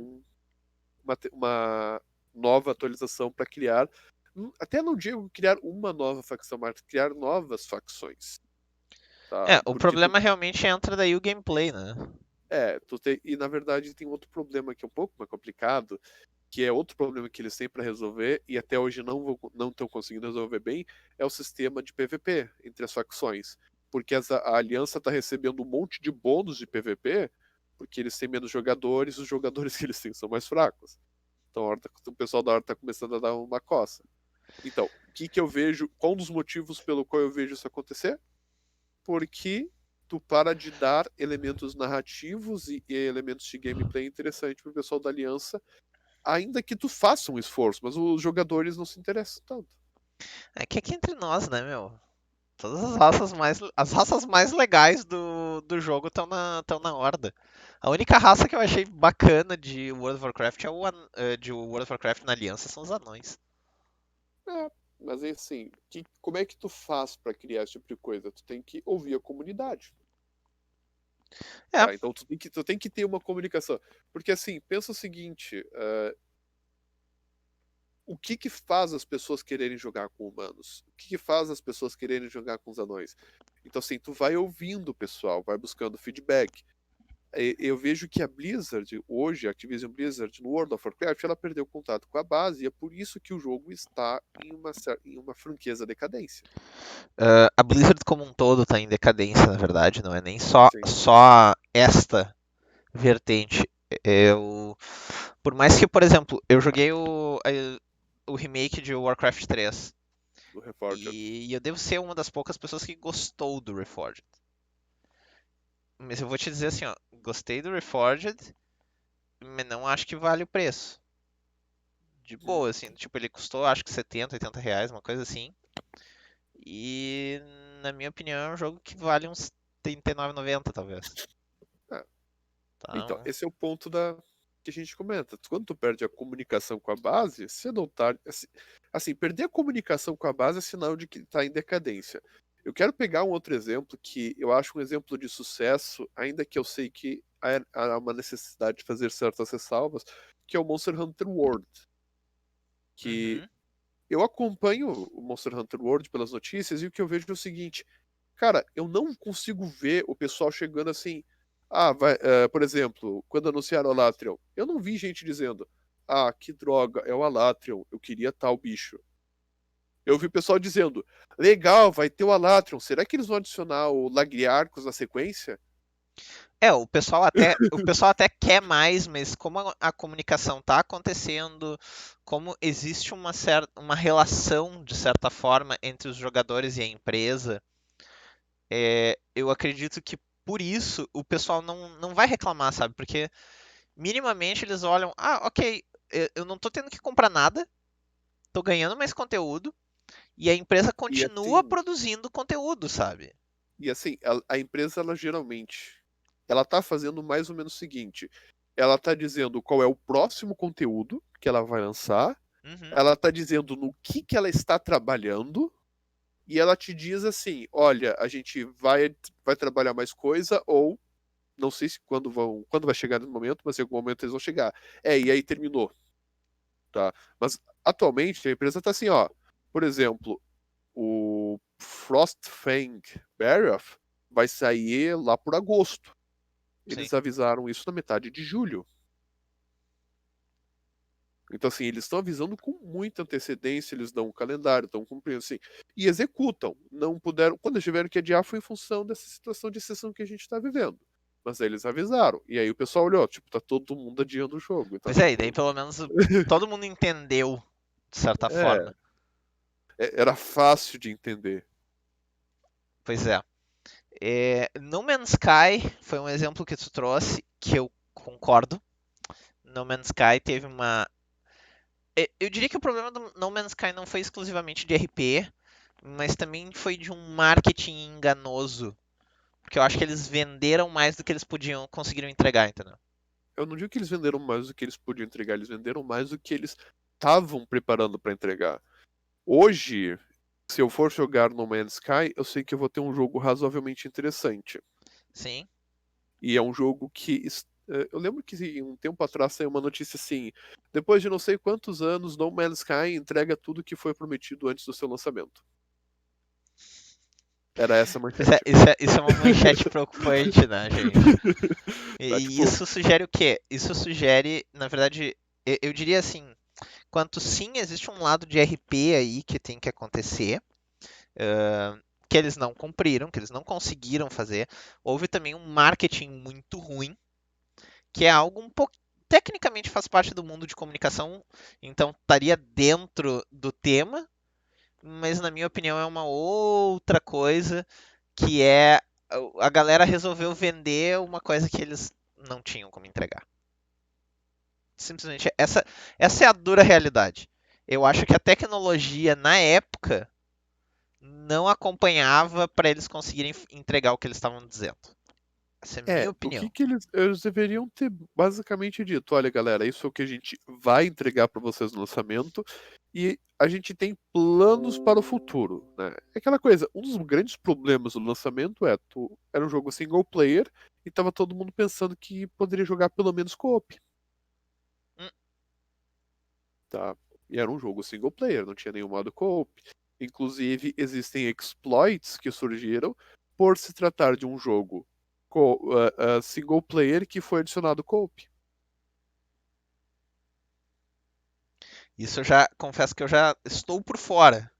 uma nova atualização para criar. Até não digo criar uma nova facção, mas criar novas facções. Tá? O Porque tu. problema realmente entra daí o gameplay, né? E na verdade tem outro problema que é um pouco mais complicado, que é outro problema que eles têm para resolver, e até hoje não estão conseguindo resolver bem, é o sistema de PVP entre as facções. Porque a aliança está recebendo um monte de bônus de PVP, porque eles têm menos jogadores, os jogadores que eles têm são mais fracos. Então o pessoal da hora está começando a dar uma coça. Então, que eu vejo, qual um dos motivos pelo qual eu vejo isso acontecer? Porque tu para de dar elementos narrativos e elementos de gameplay interessante pro pessoal da Aliança, ainda que tu faça um esforço, mas os jogadores não se interessam tanto. É que aqui entre nós, né, meu? Todas as raças mais legais do jogo estão na Horda. A única raça que eu achei bacana de World of Warcraft de World of Warcraft na Aliança são os anões. É, mas é assim, como é que tu faz para criar esse tipo de coisa? Tu tem que ouvir a comunidade. É, Tá? Então tu tem que ter uma comunicação. Porque assim, pensa o seguinte, o que faz as pessoas quererem jogar com humanos? O que faz as pessoas quererem jogar com os anões? Então assim, tu vai ouvindo o pessoal, vai buscando feedback. Eu vejo que a Blizzard, hoje, a Activision Blizzard, no World of Warcraft, ela perdeu contato com a base e é por isso que o jogo está em uma franqueza decadência. a Blizzard como um todo tá em decadência, na verdade, não é nem Sim, só esta vertente. Eu, por mais que, por exemplo, eu joguei o remake de Warcraft 3 do Reforged. e eu devo ser uma das poucas pessoas que gostou do Reforged. Mas eu vou te dizer assim, ó, gostei do Reforged, mas não acho que vale o preço. De Hum. boa, assim, tipo, ele custou acho que 70, 80 reais, uma coisa assim. E, na minha opinião, é um jogo que vale uns 39,90 talvez. Ah, então, Então, esse é o ponto que a gente comenta. Quando tu perde a comunicação com a base, você não tá. Assim, perder a comunicação com a base é sinal de que está em decadência. Eu quero pegar um outro exemplo que eu acho um exemplo de sucesso, ainda que eu sei que há uma necessidade de fazer certas ressalvas, que é o Monster Hunter World. Que uhum. eu acompanho o Monster Hunter World pelas notícias e o que eu vejo é o seguinte, cara, eu não consigo ver o pessoal chegando assim, por exemplo, quando anunciaram o Alatreon, eu não vi gente dizendo, ah, que droga, é o Alatreon, eu queria tal bicho. Eu vi o pessoal dizendo, legal, vai ter o Alatreon, será que eles vão adicionar o Lagriarcos na sequência? É, o pessoal até quer mais, mas como a comunicação tá acontecendo, como existe uma relação, de certa forma, entre os jogadores e a empresa, eu acredito que por isso o pessoal não vai reclamar, sabe? Porque minimamente eles olham, ah, ok, eu não tô tendo que comprar nada, tô ganhando mais conteúdo, e a empresa E continua assim, produzindo conteúdo, sabe? a empresa, ela geralmente, ela tá fazendo mais ou menos o seguinte, ela tá dizendo qual é o próximo conteúdo que ela vai lançar, Uhum. ela tá dizendo no que ela está trabalhando, e ela te diz assim, olha, a gente vai trabalhar mais coisa, ou não sei se quando vai chegar nesse momento, mas em algum momento eles vão chegar. E aí terminou, tá? Mas atualmente a empresa tá assim, ó, por exemplo, o Frostfang Barroth vai sair lá por agosto. Sim. Eles avisaram isso na metade de julho. Então, assim, eles estão avisando com muita antecedência, eles dão um calendário, estão cumprindo, assim, e executam. Não puderam. Quando eles tiveram que adiar, foi em função dessa situação de exceção que a gente está vivendo. Mas aí eles avisaram. E aí o pessoal olhou, tipo, tá todo mundo adiando o jogo. Então, Pois é, e daí tipo. pelo menos todo mundo entendeu, de certa É, forma. era fácil de entender. Pois é. No Man's Sky foi um exemplo que tu trouxe, que eu concordo. No Man's Sky teve uma. Eu diria que o problema do No Man's Sky não foi exclusivamente de RP, mas também foi de um marketing enganoso. Porque eu acho que eles venderam mais do que eles conseguiram entregar, entendeu? Eu não digo que eles venderam mais do que eles podiam entregar, eles venderam mais do que eles estavam preparando para entregar. Hoje, se eu for jogar No Man's Sky, eu sei que eu vou ter um jogo razoavelmente interessante. Sim. E é um jogo que. Eu lembro que um tempo atrás saiu uma notícia assim: depois de não sei quantos anos, No Man's Sky entrega tudo que foi prometido antes do seu lançamento. Era essa a Pois é, manchete. isso é uma manchete preocupante, né, gente? Tá, E tipo, isso sugere o quê? Isso sugere, na verdade, eu diria assim, quanto sim existe um lado de RP aí que tem que acontecer, que eles não cumpriram, que eles não conseguiram fazer. Houve também um marketing muito ruim, que é algo um pouco. Tecnicamente faz parte do mundo de comunicação, então estaria dentro do tema, mas na minha opinião é uma outra coisa que é a galera resolveu vender uma coisa que eles não tinham como entregar. Simplesmente essa é a dura realidade. Eu acho que a tecnologia na época não acompanhava para eles conseguirem entregar o que eles estavam dizendo. Essa é a minha O opinião. que que eles deveriam ter basicamente dito? Olha, galera, isso é o que a gente vai entregar para vocês no lançamento e a gente tem planos para o futuro, né? É aquela coisa, um dos grandes problemas do lançamento era um jogo single player e tava todo mundo pensando que poderia jogar pelo menos co-op, Hum, tá? E era um jogo single player, não tinha nenhum modo co-op. Inclusive, existem exploits que surgiram por se tratar de um jogo single player que foi adicionado co-op. Isso eu já confesso que eu já estou por fora.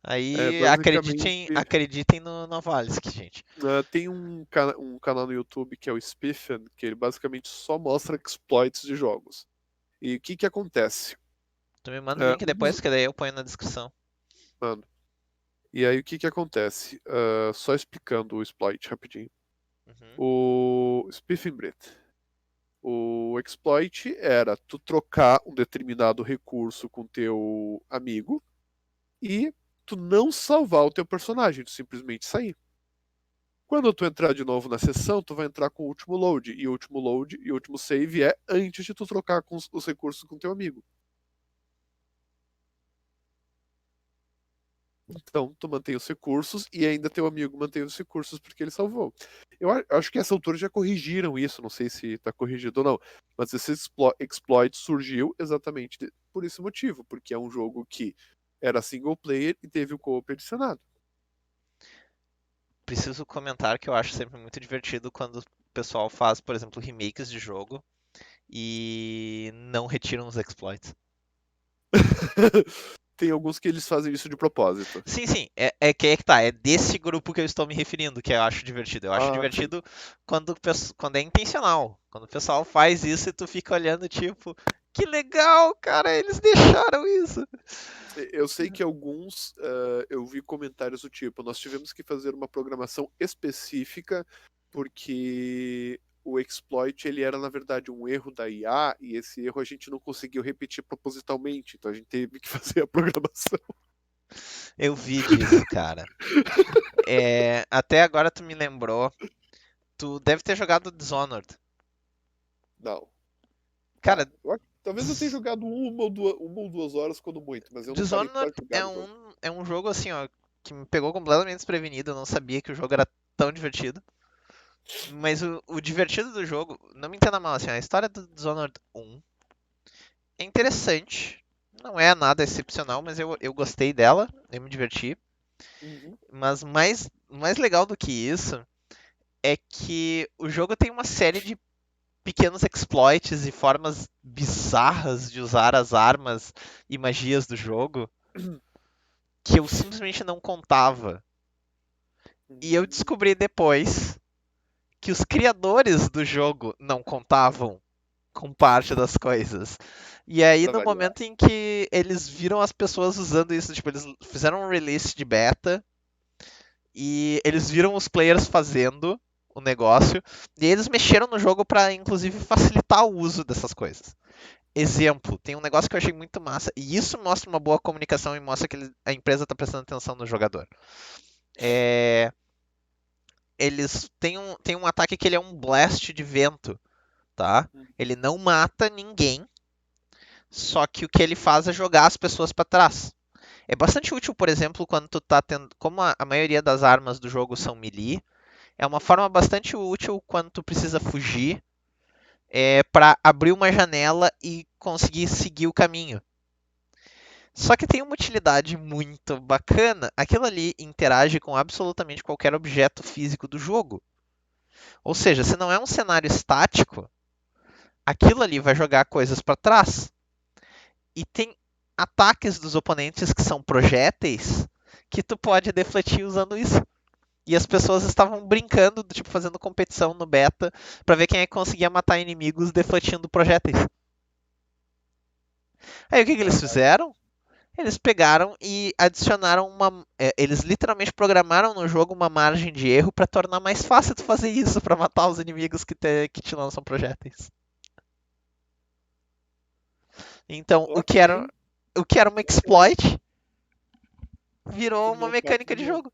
É, Aí basicamente, acreditem no Novalisk, gente. tem um canal no YouTube que é o Spiffen, que ele basicamente só mostra exploits de jogos. E o que que acontece? Tu me manda o É, link depois, que daí eu ponho na descrição. mano, e aí o que que acontece? Só explicando o exploit rapidinho. Uhum. O Spiffenbrit. O exploit era tu trocar um determinado recurso com teu amigo e tu não salvar o teu personagem, tu simplesmente sair. Quando tu entrar de novo na sessão, tu vai entrar com o último load. E o último load e o último save é antes de tu trocar com os recursos com teu amigo. Então, tu mantém os recursos e ainda teu amigo mantém os recursos porque ele salvou. Eu acho que essa altura já corrigiram isso, não sei se está corrigido ou não. Mas esse exploit surgiu exatamente por esse motivo, porque é um jogo que era single player e teve o co-op adicionado. Preciso comentar que eu acho sempre muito divertido quando o pessoal faz, por exemplo, remakes de jogo e não retiram os exploits. Tem alguns que eles fazem isso de propósito. Sim, sim, é que é que tá, é desse grupo que eu estou me referindo, que eu acho divertido. Eu acho Ah, sim. divertido quando é intencional, quando o pessoal faz isso e tu fica olhando, tipo, que legal, cara, eles deixaram isso. Eu sei que eu vi comentários do tipo, nós tivemos que fazer uma programação específica porque o exploit ele era na verdade um erro da IA e esse erro a gente não conseguiu repetir propositalmente, então a gente teve que fazer a programação. Eu vi disso, cara. Até agora tu me lembrou, tu deve ter jogado Dishonored. Não. Ah, Cara, talvez eu tenha jogado uma ou duas horas quando muito, mas eu não parei pra Dishonored jogar o jogo. é um jogo assim, ó, que me pegou completamente desprevenido. Eu não sabia que o jogo era tão divertido. Mas o divertido do jogo, não me entenda mal, assim, a história do Dishonored 1 é interessante. Não é nada excepcional, mas eu gostei dela, eu me diverti. Uhum. Mas mais legal do que isso é que o jogo tem uma série de pequenos exploits e formas bizarras de usar as armas e magias do jogo que eu simplesmente não contava. E eu Uhum. descobri depois que os criadores do jogo não contavam com parte das coisas. E aí, Pra no variar. momento em que eles viram as pessoas usando isso, tipo, eles fizeram um release de beta e eles viram os players fazendo o negócio e eles mexeram no jogo para inclusive facilitar o uso dessas coisas. Exemplo, tem um negócio que eu achei muito massa e isso mostra uma boa comunicação e mostra que a empresa está prestando atenção no jogador. É, eles têm um ataque que ele é um blast de vento, tá? Uhum. Ele não mata ninguém, só que o que ele faz é jogar as pessoas para trás. É bastante útil, por exemplo, quando tu tá tendo, como a maioria das armas do jogo são melee, é uma forma bastante útil quando tu precisa fugir, para abrir uma janela e conseguir seguir o caminho. Só que tem uma utilidade muito bacana. Aquilo ali interage com absolutamente qualquer objeto físico do jogo. Ou seja, se não é um cenário estático, aquilo ali vai jogar coisas para trás. E tem ataques dos oponentes que são projéteis que tu pode defletir usando isso. E as pessoas estavam brincando, tipo, fazendo competição no beta para ver quem é que conseguia matar inimigos defletindo projéteis. Aí o que eles Caraca. fizeram? Eles pegaram e adicionaram uma. Eles literalmente programaram no jogo uma margem de erro pra tornar mais fácil tu fazer isso, pra matar os inimigos que te lançam projéteis. Então, o Ok, que era, o que era um ok. exploit virou uma Tornou parte mecânica do de jogo.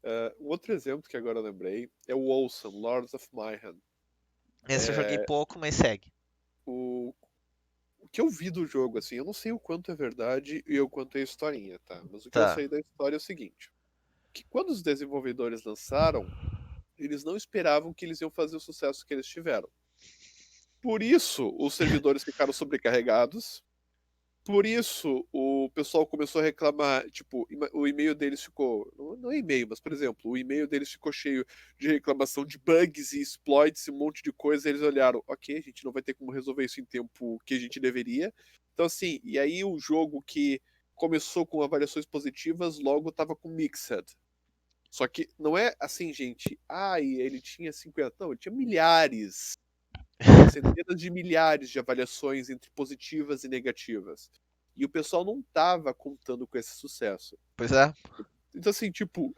jogo. Um outro exemplo que agora eu lembrei é o Olsen, Lords of Mayhem. Esse eu joguei É, pouco, mas segue. o, o que eu vi do jogo, assim, eu não sei o quanto é verdade e o quanto é historinha, tá? Mas o que eu Tá. sei da história é o seguinte: que quando os desenvolvedores lançaram, eles não esperavam que eles iam fazer o sucesso que eles tiveram. Por isso, os servidores ficaram sobrecarregados. Por isso, o pessoal começou a reclamar, tipo, o e-mail deles ficou, não é e-mail, mas, por exemplo, o e-mail deles ficou cheio de reclamação de bugs e exploits e um monte de coisa, e eles olharam, ok, a gente não vai ter como resolver isso em tempo que a gente deveria. Então, assim, e aí o jogo que começou com avaliações positivas, logo estava com mixed. Só que não é assim, gente, ele tinha 50, não, ele tinha milhares, centenas de milhares de avaliações entre positivas e negativas. E o pessoal não estava contando com esse sucesso. Pois é. Então, assim, tipo,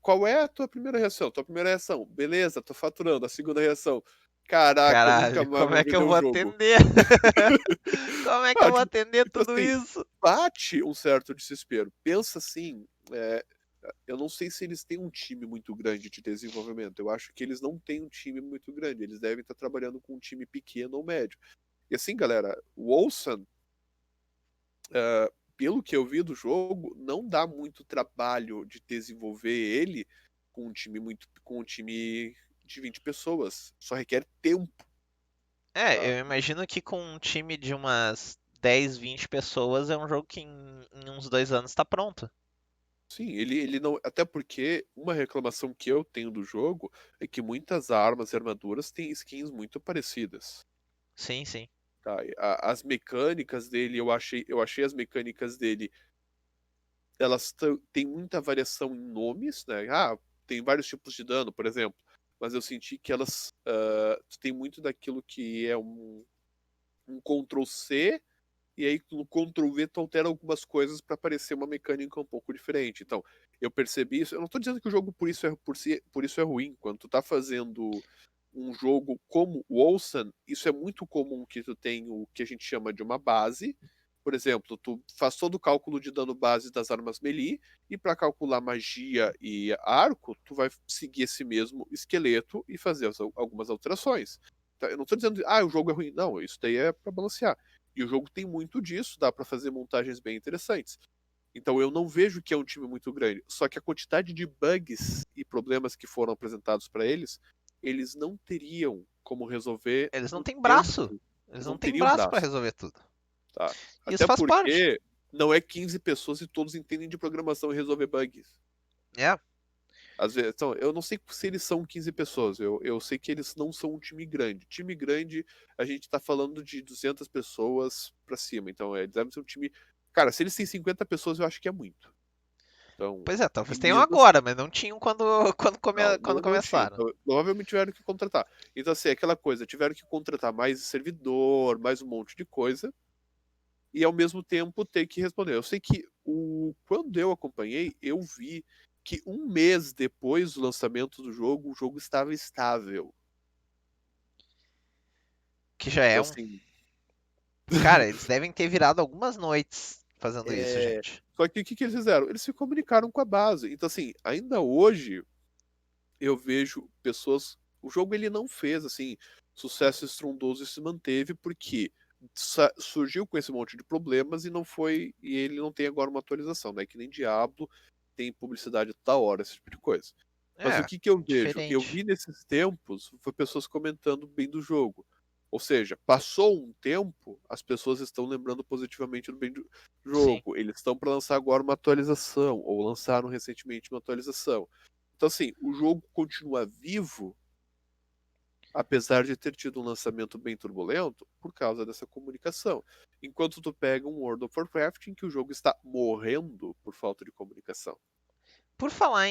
qual é a tua primeira reação? Tua primeira reação, beleza, tô faturando. A segunda reação, caraca, nunca Caralho, mais como vou é que eu vender um vou jogo. atender? Como é que eu vou Tipo, atender então, tudo assim, isso? bate um certo desespero. Pensa assim, eu não sei se eles têm um time muito grande de desenvolvimento. Eu acho que eles não têm um time muito grande. Eles devem estar trabalhando com um time pequeno ou médio. E assim, galera, o Olsen, pelo que eu vi do jogo, não dá muito trabalho de desenvolver ele com um time de 20 pessoas. Só requer tempo, tá? Eu imagino que com um time de umas 10, 20 pessoas é um jogo que em uns 2 anos tá pronto. Sim, ele não. Até porque uma reclamação que eu tenho do jogo é que muitas armas e armaduras têm skins muito parecidas. Sim, sim. Tá? As mecânicas dele, eu achei as mecânicas dele, elas têm muita variação em nomes, né? Tem vários tipos de dano, por exemplo. Mas eu senti que elas têm muito daquilo que é um Ctrl C, e aí no Ctrl V tu altera algumas coisas para parecer uma mecânica um pouco diferente. Então, eu percebi isso. Eu não tô dizendo que o jogo por isso é ruim. Quando tu tá fazendo um jogo como o Olsen, isso é muito comum que tu tenha o que a gente chama de uma base. Por exemplo, tu faz todo o cálculo de dano base das armas melee, e para calcular magia e arco, tu vai seguir esse mesmo esqueleto e fazer algumas alterações. Tá? Eu não tô dizendo, o jogo é ruim. Não, isso daí é para balancear. E o jogo tem muito disso, dá para fazer montagens bem interessantes. Então eu não vejo que é um time muito grande. Só que a quantidade de bugs e problemas que foram apresentados para eles não teriam como resolver Eles não no têm braço. tempo. Eles Eles não não têm teriam braço pra braço, resolver tudo. tá? E isso Até faz parte. porque não é 15 pessoas e todos entendem de programação e resolver bugs. É. Às vezes, então, eu não sei se eles são 15 pessoas, eu sei que eles não são um time grande. Time grande, a gente tá falando de 200 pessoas pra cima, então eles devem ser um time. Cara, se eles têm 50 pessoas, eu acho que é muito. Então, Pois é, e talvez tenham mesmo assim, agora, mas não tinham quando não tinha. começaram. Então, provavelmente tiveram que contratar. Então, assim, aquela coisa, tiveram que contratar mais servidor, mais um monte de coisa, e ao mesmo tempo ter que responder. Eu sei que quando eu acompanhei, eu vi que um mês depois do lançamento do jogo, o jogo estava estável. Que já é Então, um. assim, Cara, eles devem ter virado algumas noites fazendo isso, é... gente. só que o que eles fizeram? Eles se comunicaram com a base. Então, assim, ainda hoje eu vejo pessoas. O jogo ele não fez assim sucesso estrondoso e se manteve porque surgiu com esse monte de problemas e não foi. E ele não tem agora uma atualização, né? Que nem Diablo tem publicidade toda hora, esse tipo de coisa. Mas o É, que que eu vejo? Eu diferente. vi nesses tempos foi pessoas comentando bem do jogo. Ou seja, passou um tempo, as pessoas estão lembrando positivamente do bem do Sim. jogo. Eles estão para lançar agora uma atualização, ou lançaram recentemente uma atualização. Então, assim, o jogo continua vivo, apesar de ter tido um lançamento bem turbulento, por causa dessa comunicação. Enquanto tu pega um World of Warcraft em que o jogo está morrendo por falta de comunicação. Por falar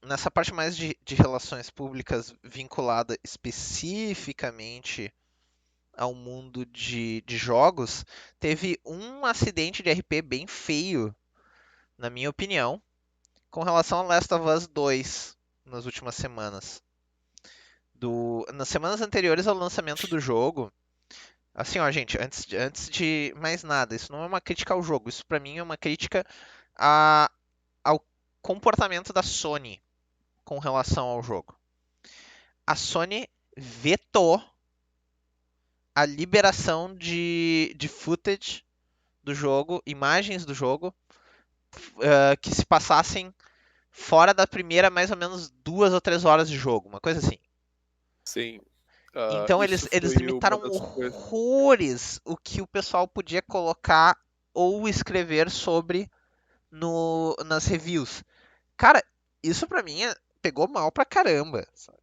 nessa parte mais de relações públicas vinculada especificamente ao mundo de jogos, teve um acidente de RP bem feio, na minha opinião, com relação a Last of Us 2 nas últimas semanas. Nas semanas anteriores ao lançamento do jogo, assim, ó, gente, antes de mais nada, isso não é uma crítica ao jogo, isso pra mim é uma crítica ao comportamento da Sony com relação ao jogo. A Sony vetou a liberação de footage do jogo, imagens do jogo, que se passassem fora da primeira mais ou menos 2 ou 3 horas de jogo, uma coisa assim. Sim. Então Isso eles foi uma limitaram das coisas. horrores o que o pessoal podia colocar ou escrever sobre nas reviews. Cara, isso pra mim pegou mal pra caramba, sabe?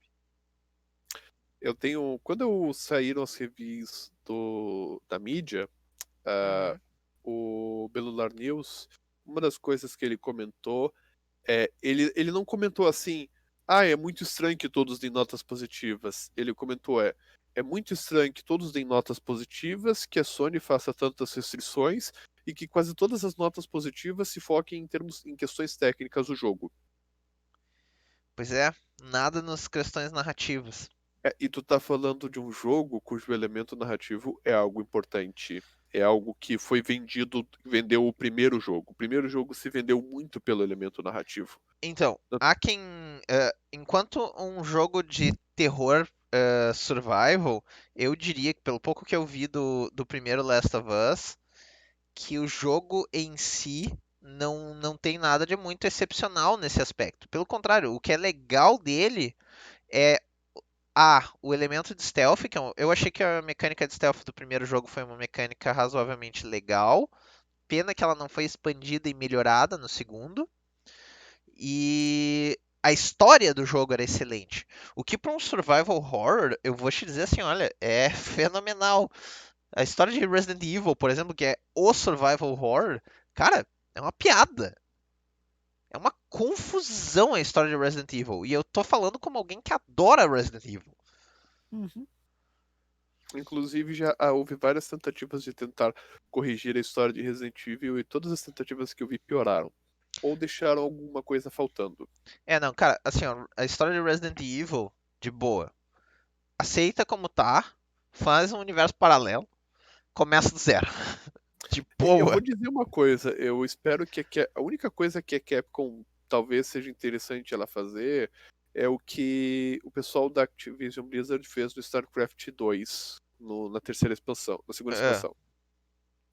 Eu tenho. Quando saíram as reviews da mídia, ah, Uhum. o Belular News, uma das coisas que ele comentou ele não comentou assim, é muito estranho que todos deem notas positivas. Ele comentou, é muito estranho que todos deem notas positivas, que a Sony faça tantas restrições e que quase todas as notas positivas se foquem em questões técnicas do jogo. Pois é, nada nas questões narrativas. E tu tá falando de um jogo cujo elemento narrativo é algo importante. É algo que foi vendeu o primeiro jogo. O primeiro jogo se vendeu muito pelo elemento narrativo. Então, há quem. Enquanto um jogo de terror survival, eu diria que, pelo pouco que eu vi do primeiro Last of Us, que o jogo em si não tem nada de muito excepcional nesse aspecto. Pelo contrário, o que é legal dele é o elemento de stealth, que eu achei que a mecânica de stealth do primeiro jogo foi uma mecânica razoavelmente legal. Pena que ela não foi expandida e melhorada no segundo. E a história do jogo era excelente. O que para um survival horror, eu vou te dizer assim, olha, é fenomenal. A história de Resident Evil, por exemplo, que é o survival horror, cara, é uma piada. É uma confusão a história de Resident Evil. E eu tô falando como alguém que adora Resident Evil. Uhum. Inclusive, já houve várias tentativas de tentar corrigir a história de Resident Evil e todas as tentativas que eu vi pioraram. Ou deixaram alguma coisa faltando. Não, cara, assim, ó, a história de Resident Evil, de boa. Aceita como tá, faz um universo paralelo, começa do zero. De Eu boa. vou dizer uma coisa, eu espero a única coisa que a Capcom talvez seja interessante ela fazer é o que o pessoal da Activision Blizzard fez no StarCraft 2, na terceira expansão, na segunda É. expansão.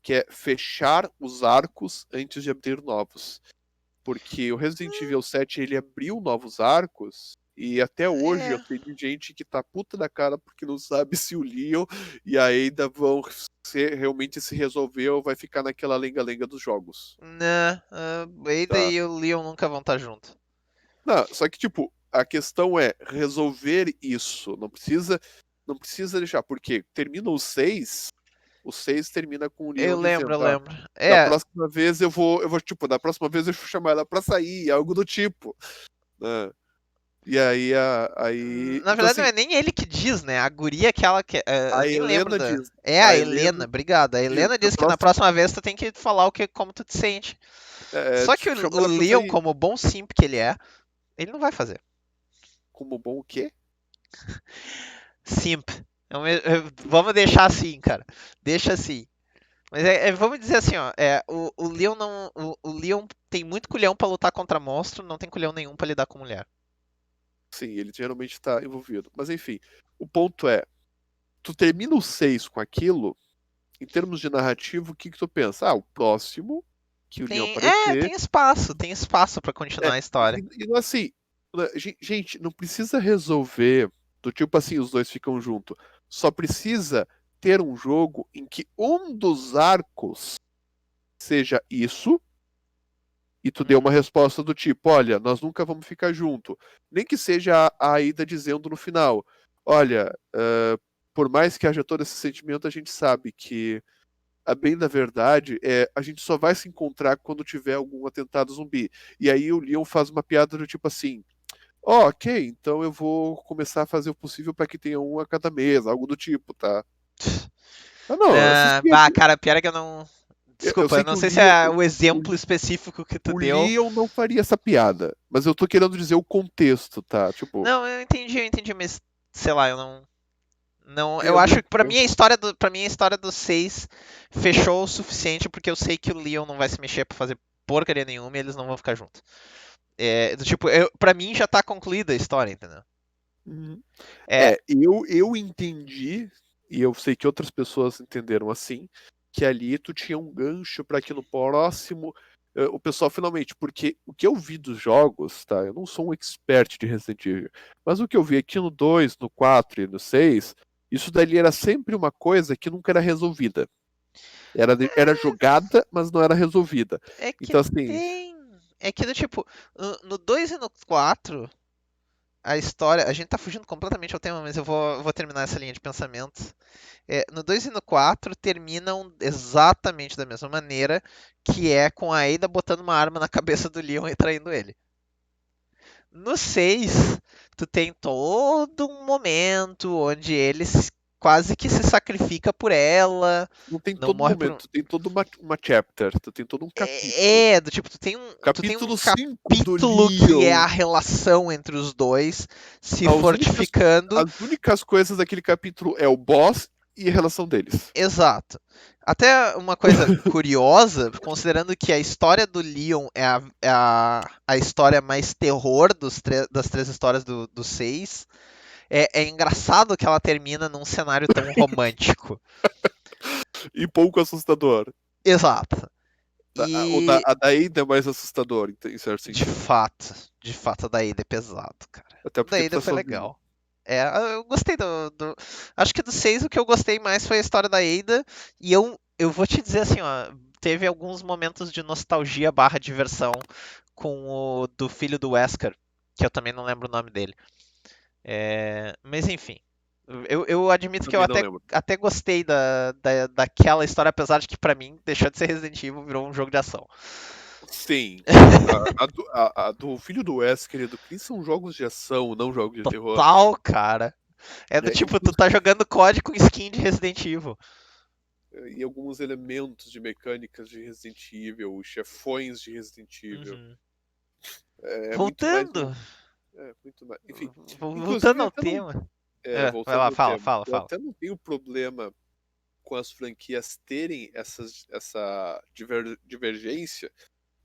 Que é fechar os arcos antes de abrir novos. Porque o Resident Evil 7 ele abriu novos arcos e até hoje eu É. tenho gente que tá puta da cara porque não sabe se o Leon e a Ada vão realmente se resolver ou vai ficar naquela lenga-lenga dos jogos. Né, a Ada Tá? e o Leon nunca vão estar juntos. Não, só que tipo, a questão é resolver isso. Não precisa deixar, porque termina o 6 termina com o Eu Leon lembro, dizendo, eu lembro. da próxima vez tipo, da próxima vez eu vou chamar ela pra sair, algo do tipo, né? E aí, Na então verdade não assim, é nem ele que diz, né? A guria aquela que. a Eu nem lembro Helena da. diz, É a a Helena, Helena obrigado. A diz, Helena da diz que na próxima, próxima vez tu tem que falar como tu te sente. Só que chama o ela pra Leon, sair. como bom simp que ele é, ele não vai fazer. Como bom o quê? Simp. Vamos deixar assim, cara. Deixa assim. Mas vamos dizer assim, ó. O Leon não. O Leon tem muito culhão pra lutar contra monstro, não tem culhão nenhum pra lidar com mulher. Sim, ele geralmente tá envolvido. Mas enfim, o ponto é, tu termina o 6 com aquilo, em termos de narrativo, o que que tu pensa? O próximo que o Leon aparecer, Tem espaço pra continuar é, a história. e não assim, gente, não precisa resolver do tipo assim, os dois ficam juntos. Só precisa ter um jogo em que um dos arcos seja isso, e tu dê uma Uhum. resposta do tipo, olha, nós nunca vamos ficar junto. Nem que seja a Aida dizendo no final, olha, por mais que haja todo esse sentimento, a gente sabe que a bem da verdade a gente só vai se encontrar quando tiver algum atentado zumbi. E aí o Leon faz uma piada do tipo assim, ok, então eu vou começar a fazer o possível para que tenha um a cada mês, algo do tipo, tá? Ah, não, eu assisti. Bah, cara, pior é que eu não. Eu Desculpa, eu sei que não sei se é o o, exemplo específico que tu o deu. Leon não faria essa piada, mas eu tô querendo dizer o contexto, tá? Tipo, Não, eu entendi, mas sei lá, eu não. Não, eu eu acho não. que pra mim a história do 6 fechou o suficiente porque eu sei que o Leon não vai se mexer pra fazer porcaria nenhuma e eles não vão ficar juntos. Do tipo, pra mim já tá concluída a história, entendeu? Uhum. É, Eu entendi, e eu sei que outras pessoas entenderam assim, que ali tu tinha um gancho para que no próximo o pessoal finalmente, porque o que eu vi dos jogos, tá? Eu não sou um expert de Resident Evil, mas o que eu vi aqui no 2, no 4 e no 6, isso dali era sempre uma coisa que nunca era resolvida. Era jogada, mas não era resolvida. é que Então, assim, tem. É que do tipo, no 2 e no 4 a história. A gente tá fugindo completamente ao tema, mas eu vou terminar essa linha de pensamento. No 2 e no 4 terminam exatamente da mesma maneira, que é com a Ada botando uma arma na cabeça do Leon e traindo ele. No 6, tu tem todo um momento onde ele quase que se sacrifica por ela, não tem não todo morre por. momento, tu tem toda uma chapter, tu tem todo um capítulo. Do tipo, tu tem um Capítulo 5 do capítulo que é Leon. a relação entre os dois se As únicas, fortificando. as únicas coisas daquele capítulo é o boss e a relação deles. Exato. Até uma coisa curiosa, considerando que a história do Leon é a história mais terror das três histórias do 6, é engraçado que ela termina num cenário tão romântico. E pouco assustador. Exato. O da, E a da Ada é mais assustador, em certo de sentido. fato, de fato, a da Ada é pesado, cara. Até A da porque tu Ada tá foi sozinho. legal. Eu gostei Acho que do 6 o que eu gostei mais foi a história da Ada. E eu vou te dizer assim, ó. Teve alguns momentos de nostalgia barra diversão com o do filho do Wesker, que eu também não lembro o nome dele. Mas enfim. Eu admito que eu Também não até, lembro. até gostei daquela história, apesar de que pra mim deixou de ser Resident Evil, virou um jogo de ação. Sim. A do filho do Wesker e do Chris são jogos de ação, não jogos de terror. Total, cara. É do Né? tipo, tu tá jogando COD com skin de Resident Evil. E alguns elementos de mecânicas de Resident Evil, os chefões de Resident Evil. Uhum. É muito mais Voltando, muito mais. Enfim, voltando inclusive ao até não. tema. Vai lá, Voltando ao fala, tema, fala, eu fala. até não tenho problema com as franquias terem essa divergência.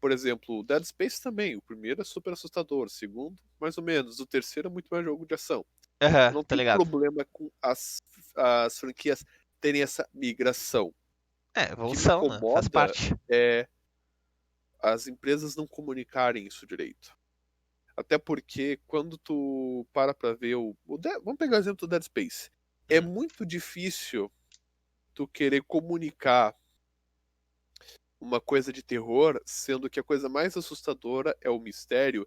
Por exemplo, o Dead Space também. O primeiro é super assustador, o segundo, mais ou menos. O terceiro é muito mais jogo de ação. Eu Aham, não tá tenho ligado. problema com as franquias terem essa migração. O que me Evolução, né? Faz incomoda parte. é as empresas não comunicarem isso direito. Até porque quando tu para pra ver vamos pegar o exemplo do Dead Space. É Uhum. muito difícil tu querer comunicar uma coisa de terror, sendo que a coisa mais assustadora é o mistério.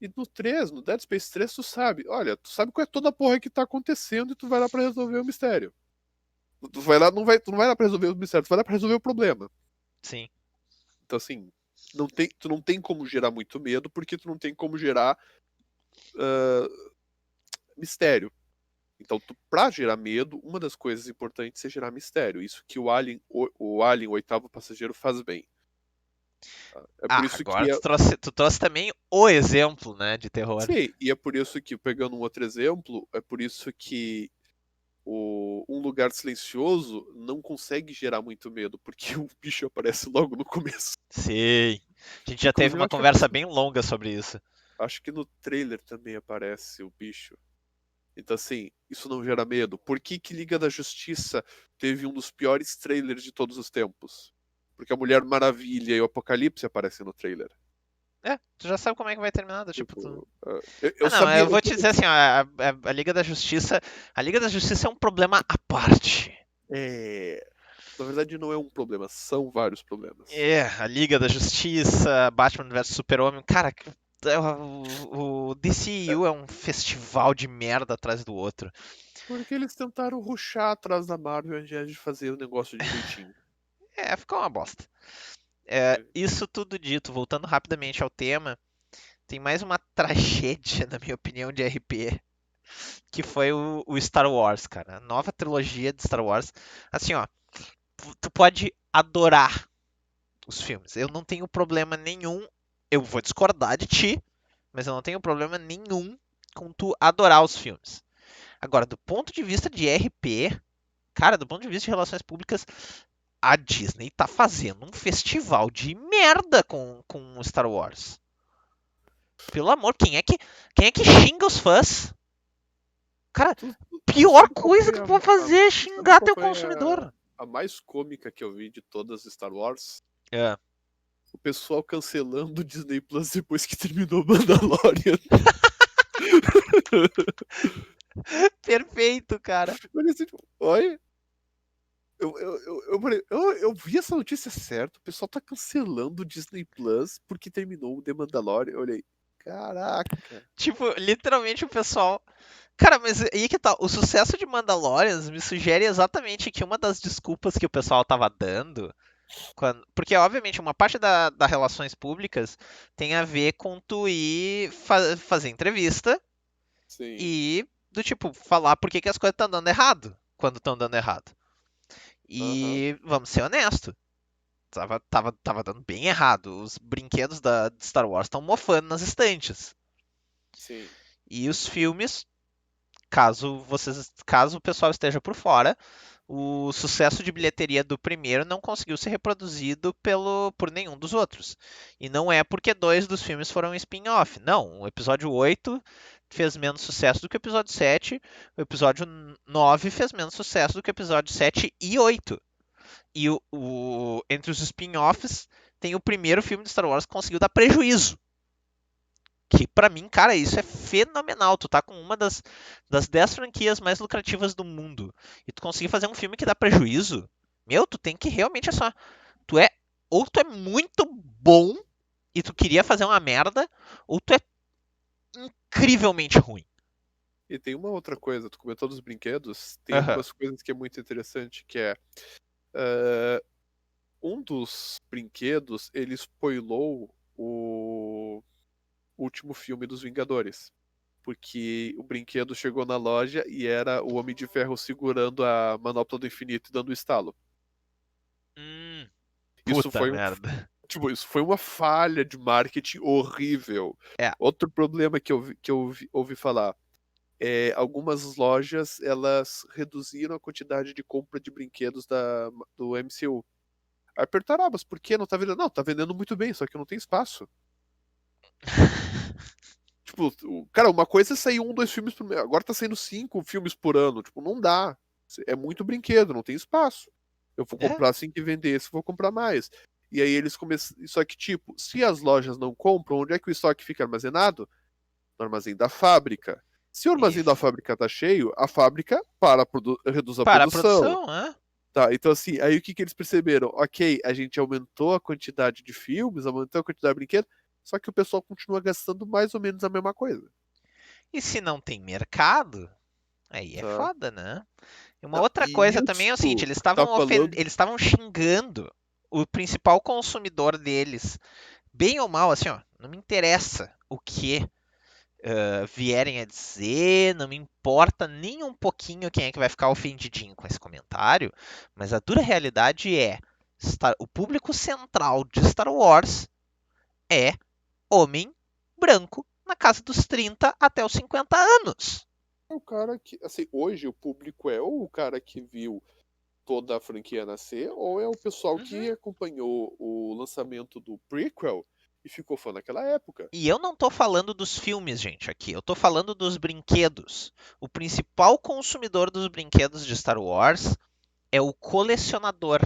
E no 3, no Dead Space 3, tu sabe, olha, tu sabe qual é toda a porra que tá acontecendo e tu vai lá pra resolver o mistério. Tu vai lá, tu não vai lá pra resolver o mistério, tu vai lá pra resolver o problema. Sim. Então, assim, tu não tem como gerar muito medo, porque tu não tem como gerar ah, mistério. Então, pra gerar medo, uma das coisas importantes é gerar mistério. Isso que o Alien, o oitavo passageiro, faz bem. Tá? É por isso Agora que tu trouxe também o exemplo, né, de terror. sim, e é por isso que, pegando um outro exemplo, é por isso que Um Lugar Silencioso não consegue gerar muito medo, porque o bicho aparece logo no começo. Sim. A gente já teve Inclusive, uma conversa bem longa sobre isso. acho que no trailer também aparece o bicho. Então, assim, isso não gera medo. Por que que Liga da Justiça teve um dos piores trailers de todos os tempos? Porque a Mulher Maravilha e o Apocalipse aparecem no trailer. Tu já sabe como é que vai terminar, tipo, Tipo, Ah, eu não, sabia. eu vou te dizer assim, ó, a Liga da Justiça, a Liga da Justiça é um problema à parte. É, na verdade, não é um problema, são vários problemas. A Liga da Justiça, Batman vs Super-Homem, cara, o DCU é um festival de merda atrás do outro. Porque eles tentaram rushar atrás da Marvel ao invés de fazer o negócio direitinho. Ficou uma bosta. Isso tudo dito, voltando rapidamente ao tema, tem mais uma tragédia, na minha opinião, de RP. que foi o Star Wars, cara. A nova trilogia de Star Wars. Assim, ó, tu pode adorar os filmes. Eu não tenho problema nenhum. Eu vou discordar de ti, mas eu não tenho problema nenhum com tu adorar os filmes. Agora, do ponto de vista de RP, cara, do ponto de vista de relações públicas, a Disney tá fazendo um festival de merda com Star Wars. Pelo amor, quem é que xinga os fãs? Cara, Tu pior sabe qual coisa foi que tu pode fazer é tu sabe xingar qual teu foi consumidor. a mais cômica que eu vi de todas as Star Wars? É. O pessoal cancelando o Disney Plus depois que terminou Mandalorian. Perfeito, cara. Olha assim, tipo, olha, eu vi essa notícia certa, o pessoal tá cancelando o Disney Plus porque terminou o The Mandalorian. Eu olhei, caraca. Tipo, literalmente o pessoal. Cara, mas aí que tá. O sucesso de Mandalorians me sugere exatamente que uma das desculpas que o pessoal tava dando. Porque, obviamente, uma parte das relações públicas tem a ver com tu ir fazer entrevista Sim. e do tipo, falar por que, que as coisas estão dando errado quando estão dando errado. Aham. E vamos ser honestos. Tava dando bem errado. Os brinquedos de Star Wars estão mofando nas estantes. Sim. E os filmes, caso o pessoal esteja por fora, o sucesso de bilheteria do primeiro não conseguiu ser reproduzido por nenhum dos outros. E não é porque dois dos filmes foram um spin-off. Não, o episódio 8 fez menos sucesso do que o episódio 7, o episódio 9 fez menos sucesso do que o episódio 7 e 8. E entre os spin-offs, tem o primeiro filme de Star Wars que conseguiu dar prejuízo. Que pra mim, cara, isso é fenomenal. Tu tá com uma das 10 franquias mais lucrativas do mundo. E tu conseguir fazer um filme que dá prejuízo. Meu, tu tem que realmente é só. Tu é. Ou tu é muito bom e tu queria fazer uma merda, ou tu é incrivelmente ruim. E tem uma outra coisa, tu comentou dos brinquedos, tem Aham. algumas coisas que é muito interessante, que é eh, um dos brinquedos, ele spoilou o último filme dos Vingadores. Porque o brinquedo chegou na loja e era o Homem de Ferro segurando a manopla do infinito e dando o estalo. Hum, Isso puta foi merda. tipo, isso foi uma falha de marketing horrível. É. Outro problema ouvi falar é algumas lojas elas reduziram a quantidade de compra de brinquedos do MCU. Aí perguntaram, mas por que não tá vendendo? Não, tá vendendo muito bem, só que não tem espaço. Tipo, cara, uma coisa é sair um, dois filmes por mês. Agora tá saindo 5 filmes por ano. Tipo, não dá. É muito brinquedo, não tem espaço. Eu vou É. comprar assim que vender esse, vou comprar mais. E aí eles começam. Só que, tipo, se as lojas não compram, onde é que o estoque fica armazenado? No armazém da fábrica. Se o armazém da Isso. fábrica tá cheio, a fábrica reduz a Para a produção. produção, né? Tá, então assim, aí o que que eles perceberam? Ok, a gente aumentou a quantidade de filmes, aumentou a quantidade de brinquedos, só que o pessoal continua gastando mais ou menos a mesma coisa. E se não tem mercado, aí é Tá? foda, né? E uma Não, outra e coisa também é o seguinte, isso eles que tá estavam falando. eles estavam xingando o principal consumidor deles, bem ou mal, assim, ó, não me interessa o que vierem a dizer, não me importa nem um pouquinho quem é que vai ficar ofendidinho com esse comentário, mas a dura realidade é, o público central de Star Wars é homem branco na casa dos 30 até os 50 anos. É o cara que, assim, hoje o público é ou o cara que viu toda a franquia nascer, ou é o pessoal que Uhum. acompanhou o lançamento do prequel e ficou fã naquela época. E eu não tô falando dos filmes, gente, aqui. Eu tô falando dos brinquedos. O principal consumidor dos brinquedos de Star Wars é o colecionador.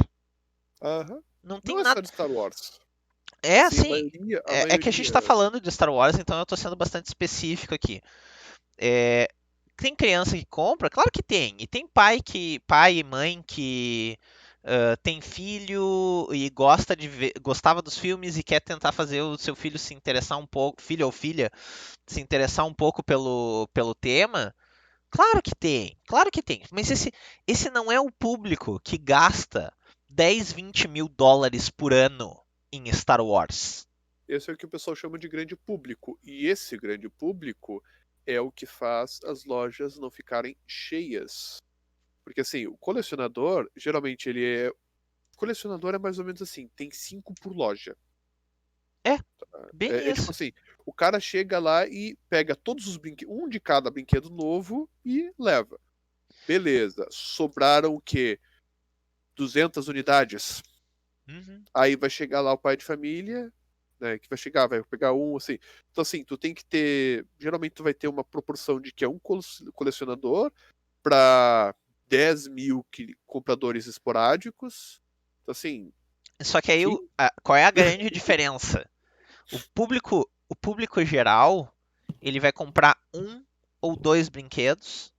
Aham. Não tem Não é só nada. de Star Wars. É Assim, assim. a É que a gente tá maioria. falando de Star Wars, então eu tô sendo bastante específico aqui. É, tem criança que compra? Claro que tem. E tem pai e mãe que tem filho e gostava dos filmes e quer tentar fazer o seu filho se interessar um pouco, filho ou filha, se interessar um pouco pelo tema. Claro que tem, claro que tem. Mas esse não é o público que gasta 10, 20 mil dólares por ano em Star Wars. Esse é o que o pessoal chama de grande público. E esse grande público é o que faz as lojas não ficarem cheias. Porque assim, o colecionador, geralmente ele é. Colecionador é mais ou menos assim, tem 5 por loja. É, bem É tipo isso. assim, o cara chega lá e pega todos os brinquedos, um de cada brinquedo novo e leva. Beleza, sobraram o quê? 200 unidades. Uhum. Aí vai chegar lá o pai de família, né, que vai chegar, vai pegar um, assim. Então, assim, tu tem que ter. Geralmente, tu vai ter uma proporção de que é um colecionador para 10 mil compradores esporádicos. Então, assim, Só que aí, quem. qual é a grande diferença? O público geral, ele vai comprar um ou dois brinquedos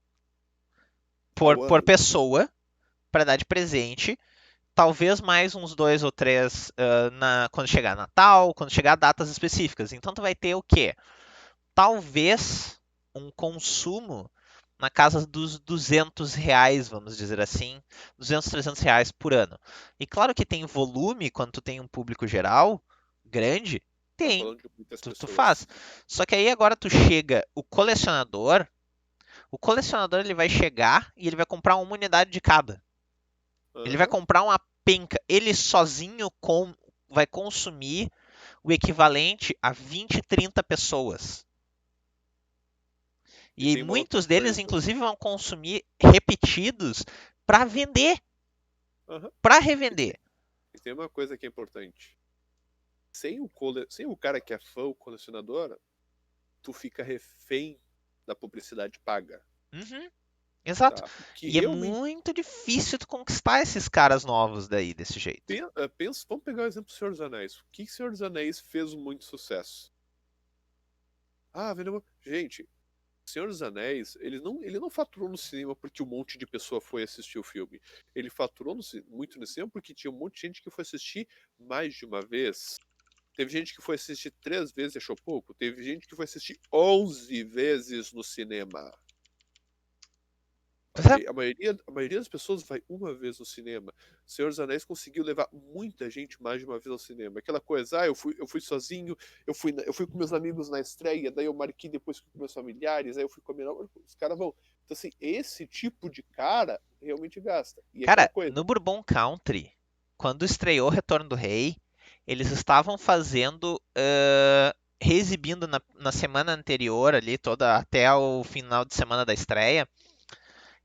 por, Ao por ano? pessoa para dar de presente. Talvez mais uns dois ou três quando chegar Natal, quando chegar datas específicas. Então tu vai ter o quê? Talvez um consumo na casa dos R$ 200, vamos dizer assim, 200, R$ 300 por ano. E claro que tem volume quando tu tem um público geral grande, Tá tem, falando de muitas tu pessoas. faz. Só que aí agora tu chega, o colecionador ele vai chegar e ele vai comprar uma unidade de cada. Ele vai Aham. comprar uma penca, ele sozinho vai consumir o equivalente a 20, 30 pessoas. E E tem uma outra muitos deles, coisa. inclusive, vão consumir repetidos para vender, Aham. para E tem, revender. e tem uma coisa que é importante. Sem o cara que é fã, o colecionador, tu fica refém da publicidade paga. Uhum, exato. Tá? O que E é realmente. muito difícil tu conquistar esses caras novos daí desse jeito. Pensa, vamos pegar o exemplo do Senhor dos Anéis. O que Senhor dos Anéis fez muito sucesso? Ah, vendeu. Gente, Senhor dos Anéis, ele não faturou no cinema porque um monte de pessoa foi assistir o filme. Ele faturou muito no cinema porque tinha um monte de gente que foi assistir mais de uma vez. Teve gente que foi assistir 3 vezes e achou pouco. Teve gente que foi assistir 11 vezes no cinema. Pois é. A maioria das pessoas vai uma vez no cinema. Senhor dos Anéis conseguiu levar muita gente mais de uma vez ao cinema. Aquela coisa, eu fui sozinho, eu fui com meus amigos na estreia, daí eu marquei depois com meus familiares, aí eu fui com a minha. Os caras vão. Então, assim, esse tipo de cara realmente gasta. E aquela Cara, coisa, no Bourbon Country, quando estreou Retorno do Rei, eles estavam fazendo, reexibindo na semana anterior ali, toda até o final de semana da estreia,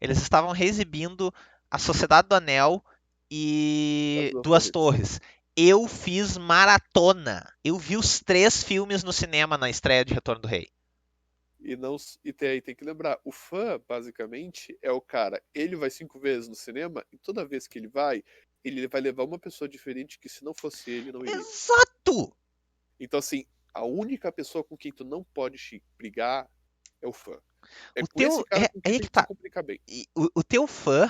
eles estavam reexibindo A Sociedade do Anel as e duas Duas torres. Torres. Eu fiz maratona. Eu vi os 3 filmes no cinema na estreia de Retorno do Rei. E não tem que lembrar, o fã, basicamente, é o cara, ele vai 5 vezes no cinema, e toda vez que ele vai levar uma pessoa diferente que se não fosse ele, não iria. Exato! Então, assim, a única pessoa com quem tu não pode brigar é o fã. É O com esse teu. cara com quem Aí tem que que se tá. comunicar bem. O teu fã.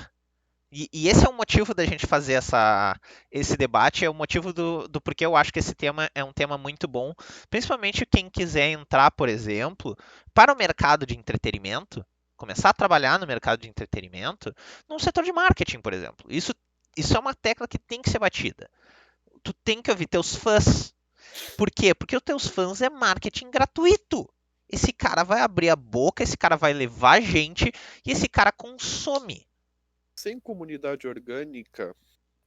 E esse é o motivo da gente fazer esse debate, é o motivo do porquê eu acho que esse tema é um tema muito bom, principalmente quem quiser entrar, por exemplo, para o mercado de entretenimento, começar a trabalhar no mercado de entretenimento, num setor de marketing, por exemplo. Isso é uma tecla que tem que ser batida. Tu tem que ouvir teus fãs. Por quê? Porque os teus fãs é marketing gratuito. Esse cara vai abrir a boca, esse cara vai levar gente e esse cara consome. Sem comunidade orgânica,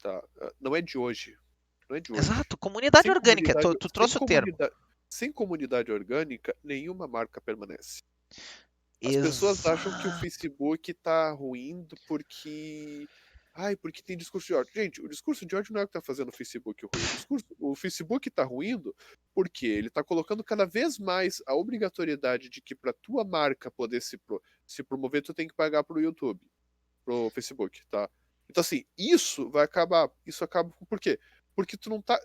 tá? Não é de hoje. Não é de hoje. Exato, comunidade Sem orgânica, comunidade, tu sem trouxe o termo. comunidade, sem comunidade orgânica, nenhuma marca permanece. As pessoas acham que o Exato. Facebook tá ruindo porque. Ai, porque tem discurso de ódio. Gente, o discurso de ódio não é o que tá fazendo o Facebook ruim. O Facebook tá ruindo porque ele tá colocando cada vez mais a obrigatoriedade de que para tua marca poder se promover, tu tem que pagar pro YouTube, pro Facebook, tá? Então, assim, isso vai acabar. Isso acaba. Por quê? Porque tu não tá.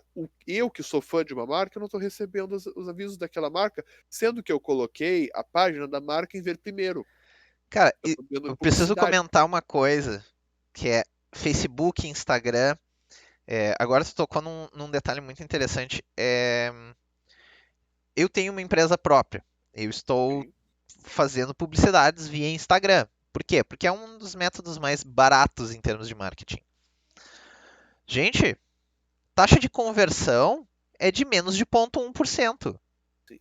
Eu que sou fã de uma marca, eu não tô recebendo os avisos daquela marca, sendo que eu coloquei a página da marca em ver primeiro. Cara, Eu tô vendo eu preciso publicidade. comentar uma coisa, que é Facebook, Instagram. Agora tu tocou num detalhe muito interessante. Eu tenho uma empresa própria. Eu estou Sim, fazendo publicidades via Instagram. Por quê? Porque é um dos métodos mais baratos em termos de marketing. Gente, taxa de conversão é de menos de 0,1%.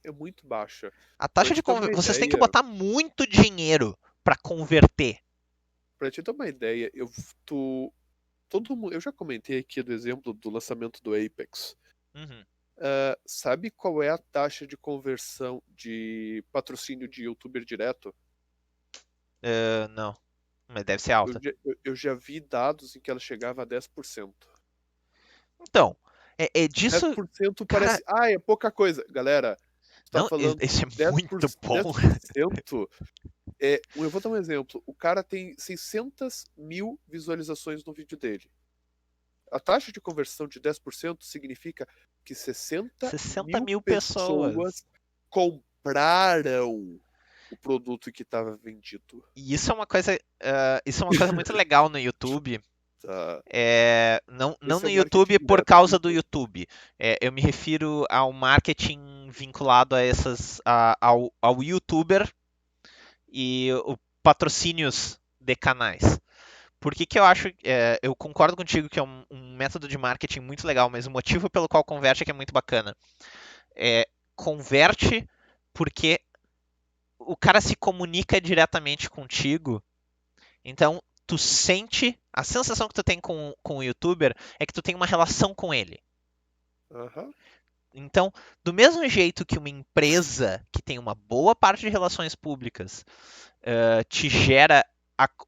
é muito baixa. A Pra taxa de te ter uma vocês têm que ideia, botar muito dinheiro para converter. pra te ter uma ideia, todo mundo, eu já comentei aqui do exemplo do lançamento do Apex. Uhum. Sabe qual é a taxa de conversão de patrocínio de YouTuber direto? Não, mas deve ser Eu, alta. eu já vi dados em que ela chegava a 10%. Então, é dez disso, por cento cara. parece, é pouca coisa. Galera, tu tá Não, falando isso é muito dez bom. por cento eu vou dar um exemplo. O cara tem 600 mil visualizações no vídeo dele. A taxa de conversão de 10% significa que 60 60 mil mil pessoas. pessoas compraram o produto que estava vendido. E isso é uma coisa muito legal no YouTube. Tá? Não Esse é no o marketing YouTube por direto do causa do YouTube. YouTube. Eu me refiro ao marketing vinculado a ao YouTuber e o patrocínios de canais. Por que que eu acho, eu concordo contigo que é um método de marketing muito legal, mas o motivo pelo qual converte é que é muito bacana. Converte porque o cara se comunica diretamente contigo, então tu sente, a sensação que tu tem com o youtuber é que tu tem uma relação com ele. Aham. Então, do mesmo jeito que uma empresa que tem uma boa parte de relações públicas te gera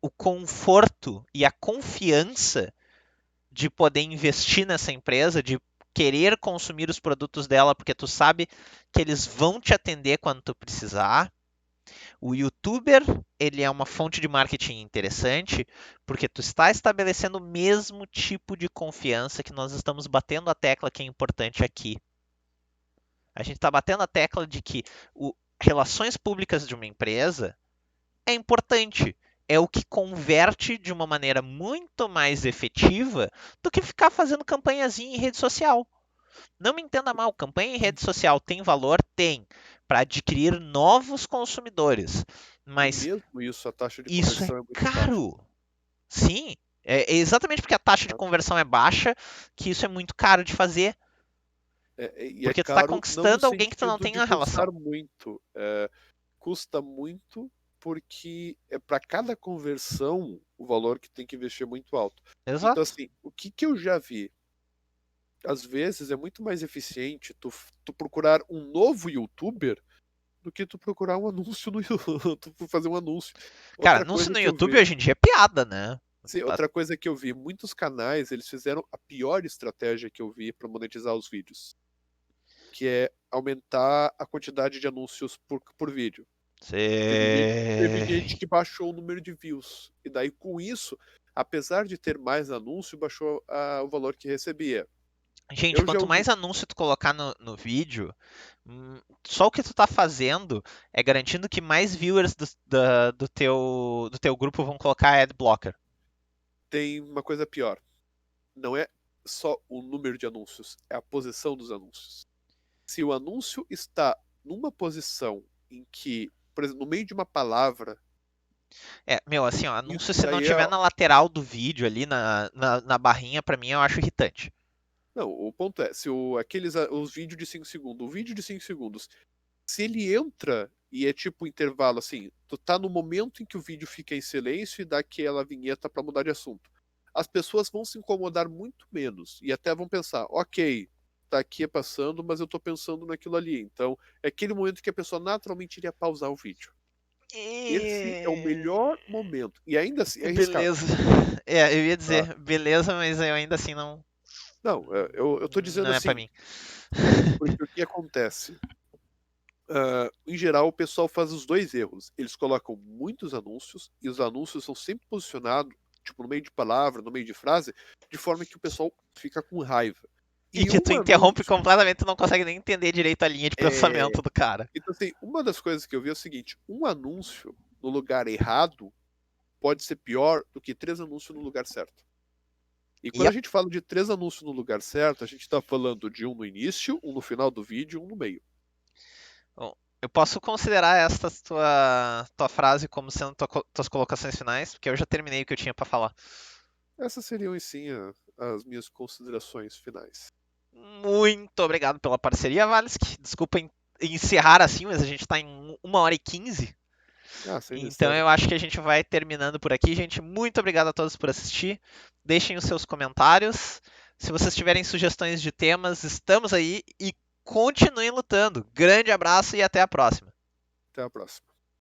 o conforto e a confiança de poder investir nessa empresa, de querer consumir os produtos dela, porque tu sabe que eles vão te atender quando tu precisar. O youtuber, ele é uma fonte de marketing interessante, porque tu está estabelecendo o mesmo tipo de confiança que nós estamos batendo a tecla que é importante aqui. A gente está batendo a tecla de que relações públicas de uma empresa é importante. É o que converte de uma maneira muito mais efetiva do que ficar fazendo campanhazinha em rede social. Não me entenda mal, campanha em rede social tem valor? Tem, para adquirir novos consumidores. E Mas mesmo isso, a taxa de isso é conversão é muito baixa. caro. Sim, é exatamente porque a taxa de Tá? conversão é baixa que isso é muito caro de fazer. E é Porque tu está caro não no conquistando alguém que tu não sentido tem de uma relação. custar muito. Custa muito porque para cada conversão o valor que tem que investir é muito alto. Então, Exato. assim, o que, que eu já vi? Às vezes é muito mais eficiente tu procurar um novo youtuber do que tu procurar um anúncio no YouTube, tu fazer um anúncio. Cara, Outra anúncio coisa no que eu YouTube vi, hoje em dia é piada, né? sim, Tá- outra coisa que eu vi, muitos canais, eles fizeram a pior estratégia que eu vi para monetizar os vídeos, que é aumentar a quantidade de anúncios por vídeo. Teve gente que baixou o número de views. E daí, com isso, apesar de ter mais anúncio, baixou o valor que recebia. Gente, Eu já quanto ouvi. mais anúncio tu colocar no vídeo, só o que tu tá fazendo é garantindo que mais viewers do teu grupo vão colocar ad blocker. Tem uma coisa pior. Não é só o número de anúncios, é a posição dos anúncios. Se o anúncio está numa posição em que, por exemplo, no meio de uma palavra, Meu, assim, ó, isso anúncio se não daí tiver na lateral do vídeo ali, na barrinha, pra mim eu acho irritante. Não, o ponto é, se os vídeos de 5 segundos, o vídeo de 5 segundos, se ele entra e é tipo intervalo assim, tu tá no momento em que o vídeo fica em silêncio e dá aquela vinheta pra mudar de assunto. As pessoas vão se incomodar muito menos e até vão pensar, ok, tá aqui passando, mas eu tô pensando naquilo ali. Então, é aquele momento que a pessoa naturalmente iria pausar o vídeo. Esse é o melhor momento. E ainda assim é arriscado. Beleza. Eu ia Tá? dizer, beleza, mas eu ainda assim não, Não, eu tô dizendo não é pra assim, mim. porque o que acontece? Em geral, o pessoal faz os dois erros. Eles colocam muitos anúncios, e os anúncios são sempre posicionados, tipo, no meio de palavra, no meio de frase, de forma que o pessoal fica com raiva. E E que tu um interrompe anúncio completamente, tu não consegue nem entender direito a linha de é. pensamento do cara. Então, assim, uma das coisas que eu vi é o seguinte: um anúncio no lugar errado pode ser pior do que três anúncios no lugar certo. E quando a Yep. gente fala de três anúncios no lugar certo, a gente está falando de um no início, um no final do vídeo e um no meio. Bom, eu posso considerar esta tua frase como sendo tuas colocações finais, porque eu já terminei o que eu tinha pra falar. Essas seriam, sim, as minhas considerações finais. Muito obrigado pela parceria, Valsk. Desculpa encerrar assim, mas a gente tá em 1h15. Sem Então mistério. eu acho que a gente vai terminando por aqui, gente. Muito obrigado a todos por assistir. Deixem os seus comentários. Se vocês tiverem sugestões de temas, estamos aí e continuem lutando. Grande abraço e até a próxima. Até a próxima.